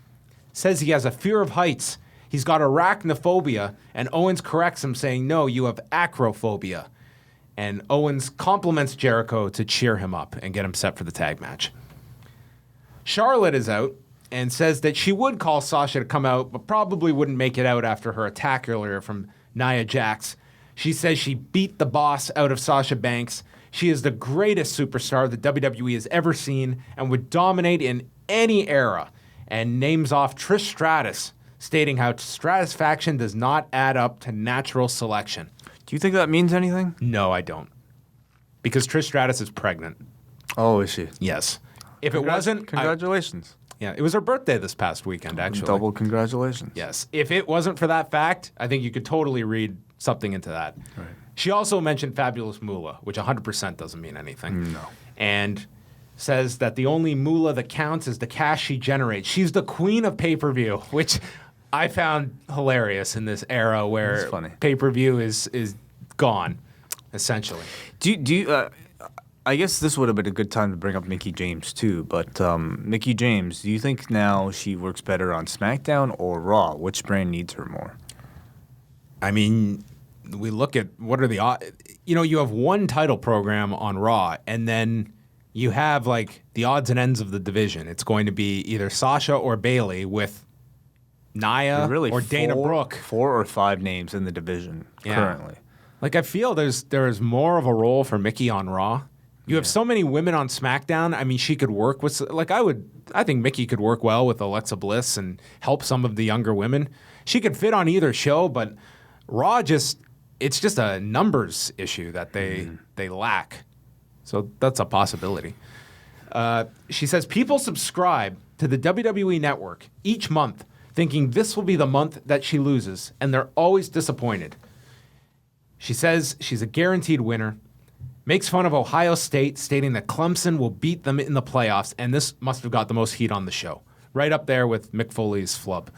Says he has a fear of heights. He's got arachnophobia, and Owens corrects him, saying, no, you have acrophobia. And Owens compliments Jericho to cheer him up and get him set for the tag match. Charlotte is out and says that she would call Sasha to come out, but probably wouldn't make it out after her attack earlier from Nia Jax. She says she beat the boss out of Sasha Banks. She is the greatest superstar that WWE has ever seen and would dominate in any era, and names off Trish Stratus, stating how stratisfaction does not add up to natural selection. Do you think that means anything? No, I don't. Because Trish Stratus is pregnant. Oh, is she? Yes. If it wasn't... Congratulations. Yeah, it was her birthday this past weekend, actually. Double congratulations. Yes. If it wasn't for that fact, I think you could totally read something into that. Right. She also mentioned Fabulous Moolah, which 100% doesn't mean anything. No. And says that the only moolah that counts is the cash she generates. She's the queen of pay-per-view, which I found hilarious in this era where pay-per-view is gone, essentially. Do you I guess this would have been a good time to bring up Mickie James too, but Mickie James, do you think now she works better on SmackDown or Raw? Which brand needs her more? I mean, we look at what are the odds. You know, you have one title program on Raw, and then you have like the odds and ends of the division. It's going to be either Sasha or Bayley with Nia or Dana Brooke. 4 or 5 names in the division currently. Like I feel there's more of a role for Mickie on Raw. You have so many women on SmackDown. I mean, she could work with like I think Mickie could work well with Alexa Bliss and help some of the younger women. She could fit on either show, but Raw it's just a numbers issue that they lack. So that's a possibility. She says people subscribe to the WWE Network each month thinking this will be the month that she loses, and they're always disappointed. She says she's a guaranteed winner, makes fun of Ohio State, stating that Clemson will beat them in the playoffs, and this must have got the most heat on the show. Right up there with Mick Foley's flub.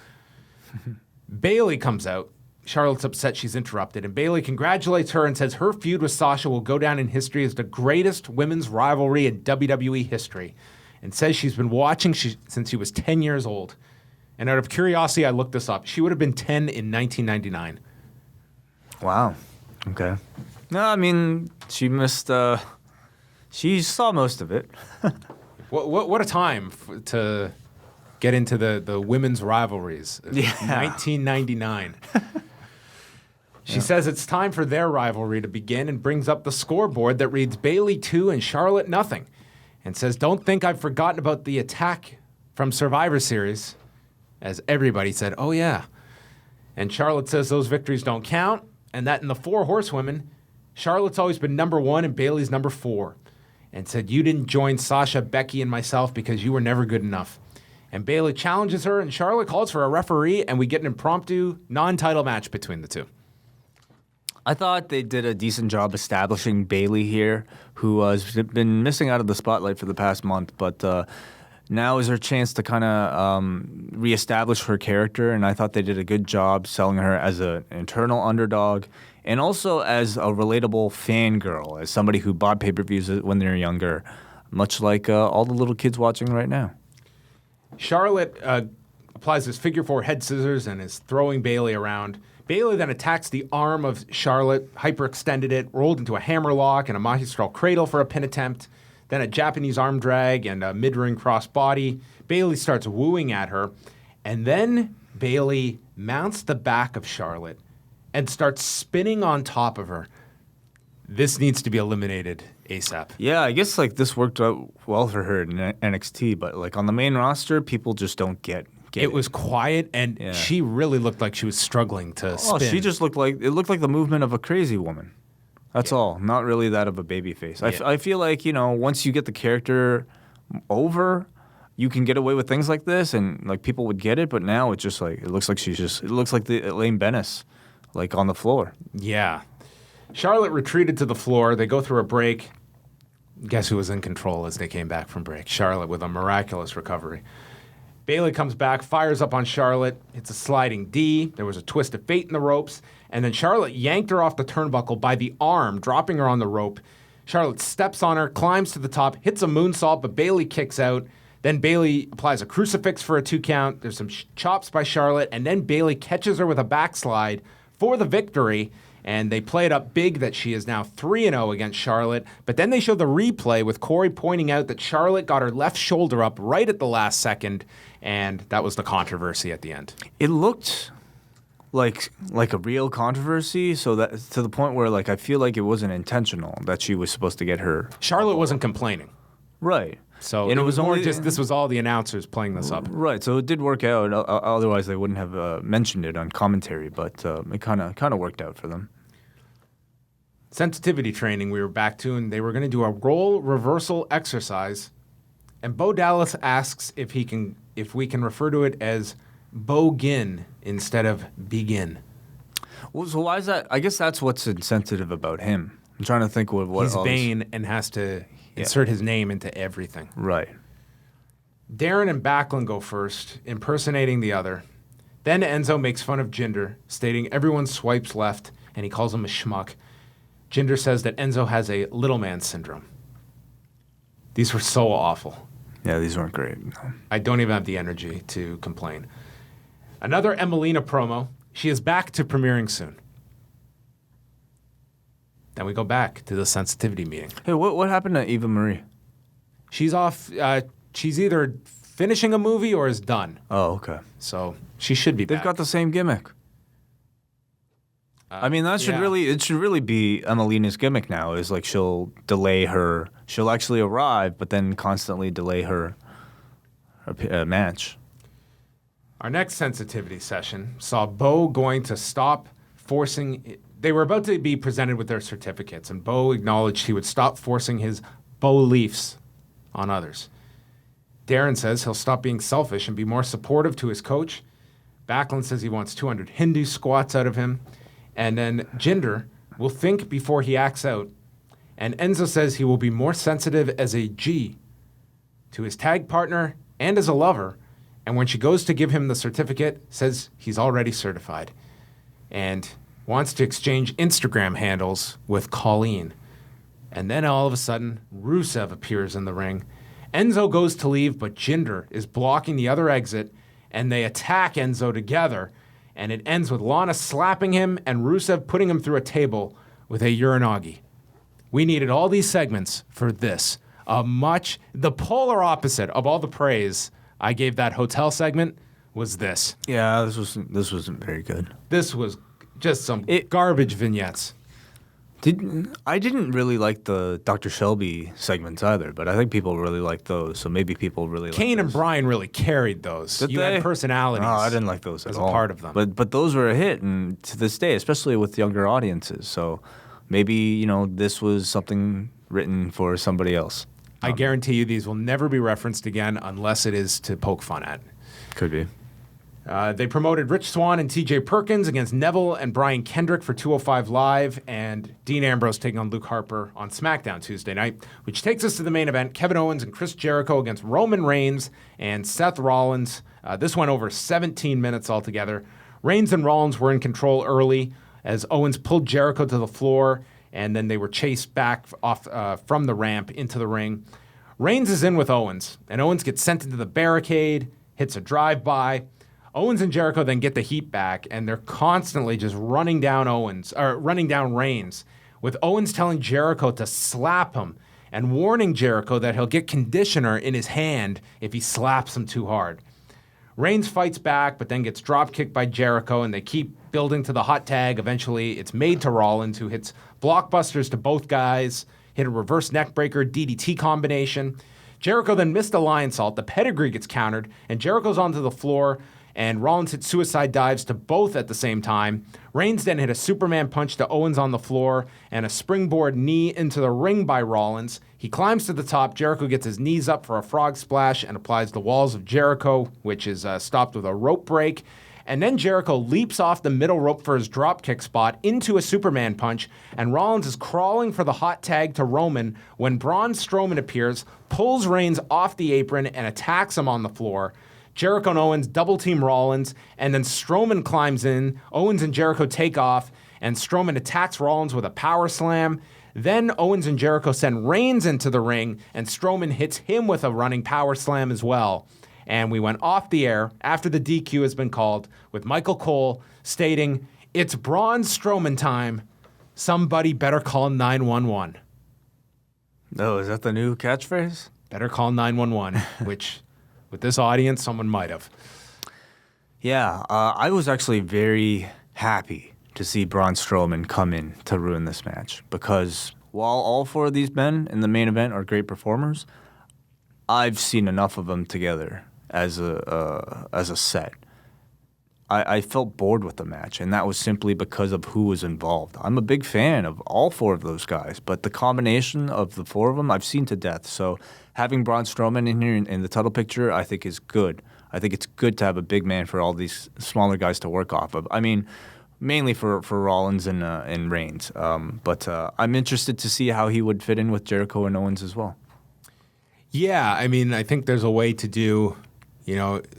Bayley comes out. Charlotte's upset she's interrupted, and Bayley congratulates her and says her feud with Sasha will go down in history as the greatest women's rivalry in WWE history, and says she's been watching since she was 10 years old. And out of curiosity, I looked this up. She would have been 10 in 1999. Wow. Okay. No, I mean, she missed, she saw most of it. What a time to get into the women's rivalries. Yeah. 1999. She says it's time for their rivalry to begin and brings up the scoreboard that reads Bayley 2 and Charlotte nothing, and says, don't think I've forgotten about the attack from Survivor Series, as everybody said, oh yeah. And Charlotte says those victories don't count, and that in the 4 horsewomen, Charlotte's always been number 1 and Bayley's number 4, and said you didn't join Sasha, Becky, and myself because you were never good enough. And Bayley challenges her, and Charlotte calls for a referee, and we get an impromptu non-title match between the two. I thought they did a decent job establishing Bayley here, who has been missing out of the spotlight for the past month, but now is her chance to kind of reestablish her character, and I thought they did a good job selling her as an internal underdog and also as a relatable fangirl, as somebody who bought pay-per-views when they were younger, much like all the little kids watching right now. Charlotte applies his figure four head scissors and is throwing Bayley around. Bayley then attacks the arm of Charlotte, hyperextended it, rolled into a hammerlock and a magistral cradle for a pin attempt, then a Japanese arm drag and a mid-ring crossbody. Bayley starts wooing at her, and then Bayley mounts the back of Charlotte and starts spinning on top of her. This needs to be eliminated ASAP. Yeah, I guess like this worked out well for her in NXT, but like on the main roster, people just don't get it. It was quiet, and she really looked like she was struggling to spin. She just looked like the movement of a crazy woman. That's all. Not really that of a baby face. I feel like, once you get the character over, you can get away with things like this, and like people would get it. But now it's just like it looks like the Elaine Bennis, like on the floor. Yeah. Charlotte retreated to the floor. They go through a break. Guess who was in control as they came back from break? Charlotte with a miraculous recovery. Bayley comes back, fires up on Charlotte. It's a sliding D. There was a twist of fate in the ropes. And then Charlotte yanked her off the turnbuckle by the arm, dropping her on the rope. Charlotte steps on her, climbs to the top, hits a moonsault, but Bayley kicks out. Then Bayley applies a crucifix for a 2 count. There's some chops by Charlotte. And then Bayley catches her with a backslide for the victory. And they play it up big that she is now 3-0 against Charlotte. But then they show the replay with Corey pointing out that Charlotte got her left shoulder up right at the last second. And that was the controversy at the end. It looked like a real controversy, so that to the point where like I feel like it wasn't intentional that she was supposed to get her. Charlotte wasn't complaining. Right. So and it was only just this was all the announcers playing this up. Right. So it did work out. Otherwise, they wouldn't have mentioned it on commentary. But it kind of worked out for them. Sensitivity training we were back to, and they were going to do a role reversal exercise. And Bo Dallas asks if we can refer to it as Bo-gin instead of begin. Well, so why is that? I guess that's what's insensitive about him. I'm trying to think what he's Bane and has to insert his name into everything. Right. Darren and Backlund go first, impersonating the other. Then Enzo makes fun of Jinder, stating everyone swipes left, and he calls him a schmuck. Jinder says that Enzo has a little man syndrome. These were so awful. Yeah, these weren't great. No. I don't even have the energy to complain. Another Emelina promo. She is back to premiering soon. Then we go back to the sensitivity meeting. Hey, what happened to Eva Marie? She's off. She's either finishing a movie or is done. Oh, okay. So she should be back. They've got the same gimmick. I mean, it should really be Emelina's gimmick now. Is like she'll actually arrive, but then constantly delay her match. Our next sensitivity session saw Bo going to stop forcing. They were about to be presented with their certificates, and Bo acknowledged he would stop forcing his beliefs on others. Darren says he'll stop being selfish and be more supportive to his coach. Backlund says he wants 200 Hindu squats out of him. And then Jinder will think before he acts out. And Enzo says he will be more sensitive as a G to his tag partner and as a lover. And when she goes to give him the certificate, says he's already certified. And wants to exchange Instagram handles with Colleen. And then all of a sudden, Rusev appears in the ring. Enzo goes to leave, but Jinder is blocking the other exit, and they attack Enzo together. And it ends with Lana slapping him and Rusev putting him through a table with a uranagi. We needed all these segments for this. The polar opposite of all the praise I gave that hotel segment was this. Yeah, this wasn't very good. This was just some garbage vignettes. I didn't really like the Dr. Shelby segments either, but I think people really liked those, so maybe people really like Kane and Brian really carried those. Did you they? had personalities. No, I didn't like those at all. As a part of them. But those were a hit, and to this day, especially with younger audiences. So maybe, this was something written for somebody else. I guarantee you these will never be referenced again unless it is to poke fun at. Could be. They promoted Rich Swann and TJ Perkins against Neville and Brian Kendrick for 205 Live, and Dean Ambrose taking on Luke Harper on SmackDown Tuesday night, which takes us to the main event, Kevin Owens and Chris Jericho against Roman Reigns and Seth Rollins. This went over 17 minutes altogether. Reigns and Rollins were in control early as Owens pulled Jericho to the floor, and then they were chased back off from the ramp into the ring. Reigns is in with Owens, and Owens gets sent into the barricade, hits a drive-by. Owens and Jericho then get the heat back, and they're constantly just running down Reigns, with Owens telling Jericho to slap him and warning Jericho that he'll get conditioner in his hand if he slaps him too hard. Reigns fights back, but then gets drop-kicked by Jericho, and they keep building to the hot tag. Eventually, it's made to Rollins, who hits blockbusters to both guys, hit a reverse neckbreaker DDT combination. Jericho then missed a lion salt. The pedigree gets countered, and Jericho's onto the floor, and Rollins hit suicide dives to both at the same time. Reigns then hit a Superman punch to Owens on the floor and a springboard knee into the ring by Rollins. He climbs to the top. Jericho gets his knees up for a frog splash and applies the walls of Jericho, which is stopped with a rope break. And then Jericho leaps off the middle rope for his dropkick spot into a Superman punch, and Rollins is crawling for the hot tag to Roman when Braun Strowman appears, pulls Reigns off the apron, and attacks him on the floor. Jericho and Owens double-team Rollins, and then Strowman climbs in. Owens and Jericho take off, and Strowman attacks Rollins with a power slam. Then Owens and Jericho send Reigns into the ring, and Strowman hits him with a running power slam as well. And we went off the air after the DQ has been called, with Michael Cole stating, "It's Braun Strowman time. Somebody better call 911." Oh, is that the new catchphrase? Better call 911, which, with this audience, someone might have. Yeah, I was actually very happy to see Braun Strowman come in to ruin this match, because while all four of these men in the main event are great performers, I've seen enough of them together as a set. I felt bored with the match, and that was simply because of who was involved. I'm a big fan of all four of those guys, but the combination of the four of them I've seen to death. So having Braun Strowman in here in the title picture, I think is good. I think it's good to have a big man for all these smaller guys to work off of. I mean, mainly for Rollins and Reigns, but I'm interested to see how he would fit in with Jericho and Owens as well. Yeah, I mean, I think there's a way to do,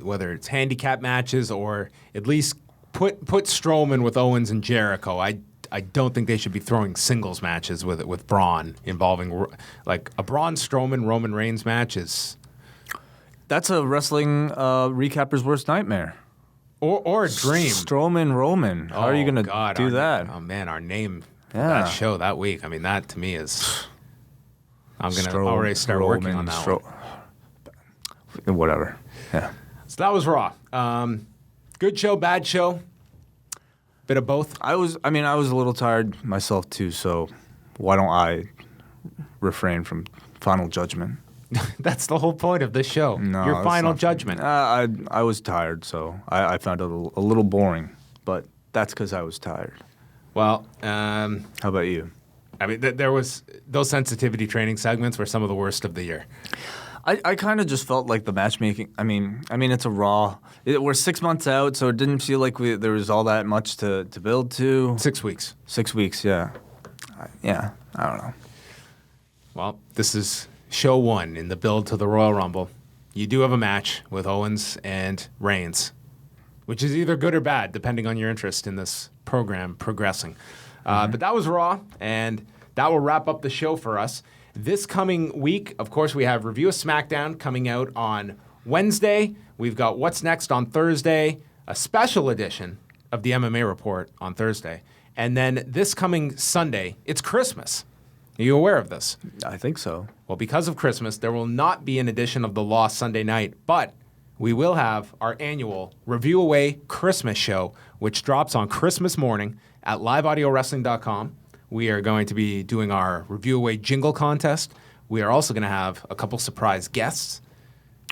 whether it's handicap matches or at least put Strowman with Owens and Jericho. I don't think they should be throwing singles matches with Braun involving, like, a Braun Strowman Roman Reigns match is... That's a wrestling recapper's worst nightmare. Or a dream. Strowman Roman. How are you going to do that? Oh, man, our name for that show that week. I mean, that to me is... I'm going to already start working on that one. Whatever. Yeah. So that was Raw. Good show, bad show. Bit of both. I was a little tired myself too, so why don't I refrain from final judgment? That's the whole point of this show. No, your final judgment. I was tired, so I found it a little boring, but that's because I was tired. Well, how about you? I mean, there was those sensitivity training segments were some of the worst of the year. I kind of just felt like the matchmaking. I mean, it's a Raw. We're 6 months out, so it didn't feel like there was all that much to build to. 6 weeks. 6 weeks, yeah. I don't know. Well, this is show one in the build to the Royal Rumble. You do have a match with Owens and Reigns, which is either good or bad, depending on your interest in this program progressing. But that was Raw, and that will wrap up the show for us. This coming week, of course, we have Review-A-Smackdown coming out on Wednesday. We've got What's Next on Thursday, a special edition of the MMA Report on Thursday. And then this coming Sunday, it's Christmas. Are you aware of this? I think so. Well, because of Christmas, there will not be an edition of The Lost Sunday Night, but we will have our annual Review-A-Wai Christmas show, which drops on Christmas morning at liveaudiowrestling.com. We are going to be doing our Review-A-Wai jingle contest. We are also going to have a couple surprise guests.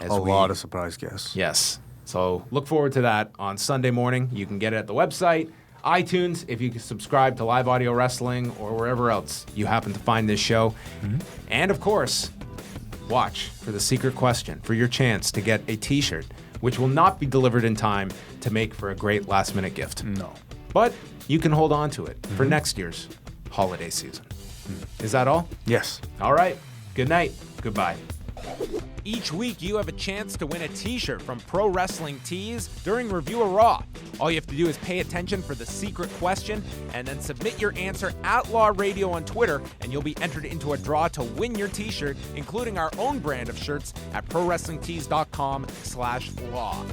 A lot of surprise guests. Yes. So look forward to that on Sunday morning. You can get it at the website, iTunes, if you can subscribe to Live Audio Wrestling or wherever else you happen to find this show. Mm-hmm. And, of course, watch for the secret question for your chance to get a T-shirt, which will not be delivered in time to make for a great last-minute gift. No. But you can hold on to it for next year's holiday season. Is that all? Yes. All right. Good night. Goodbye. Each week, you have a chance to win a T-shirt from Pro Wrestling Tees during Review-A-Raw. All you have to do is pay attention for the secret question and then submit your answer at Law Radio on Twitter, and you'll be entered into a draw to win your T-shirt, including our own brand of shirts at ProWrestlingTees.com/law.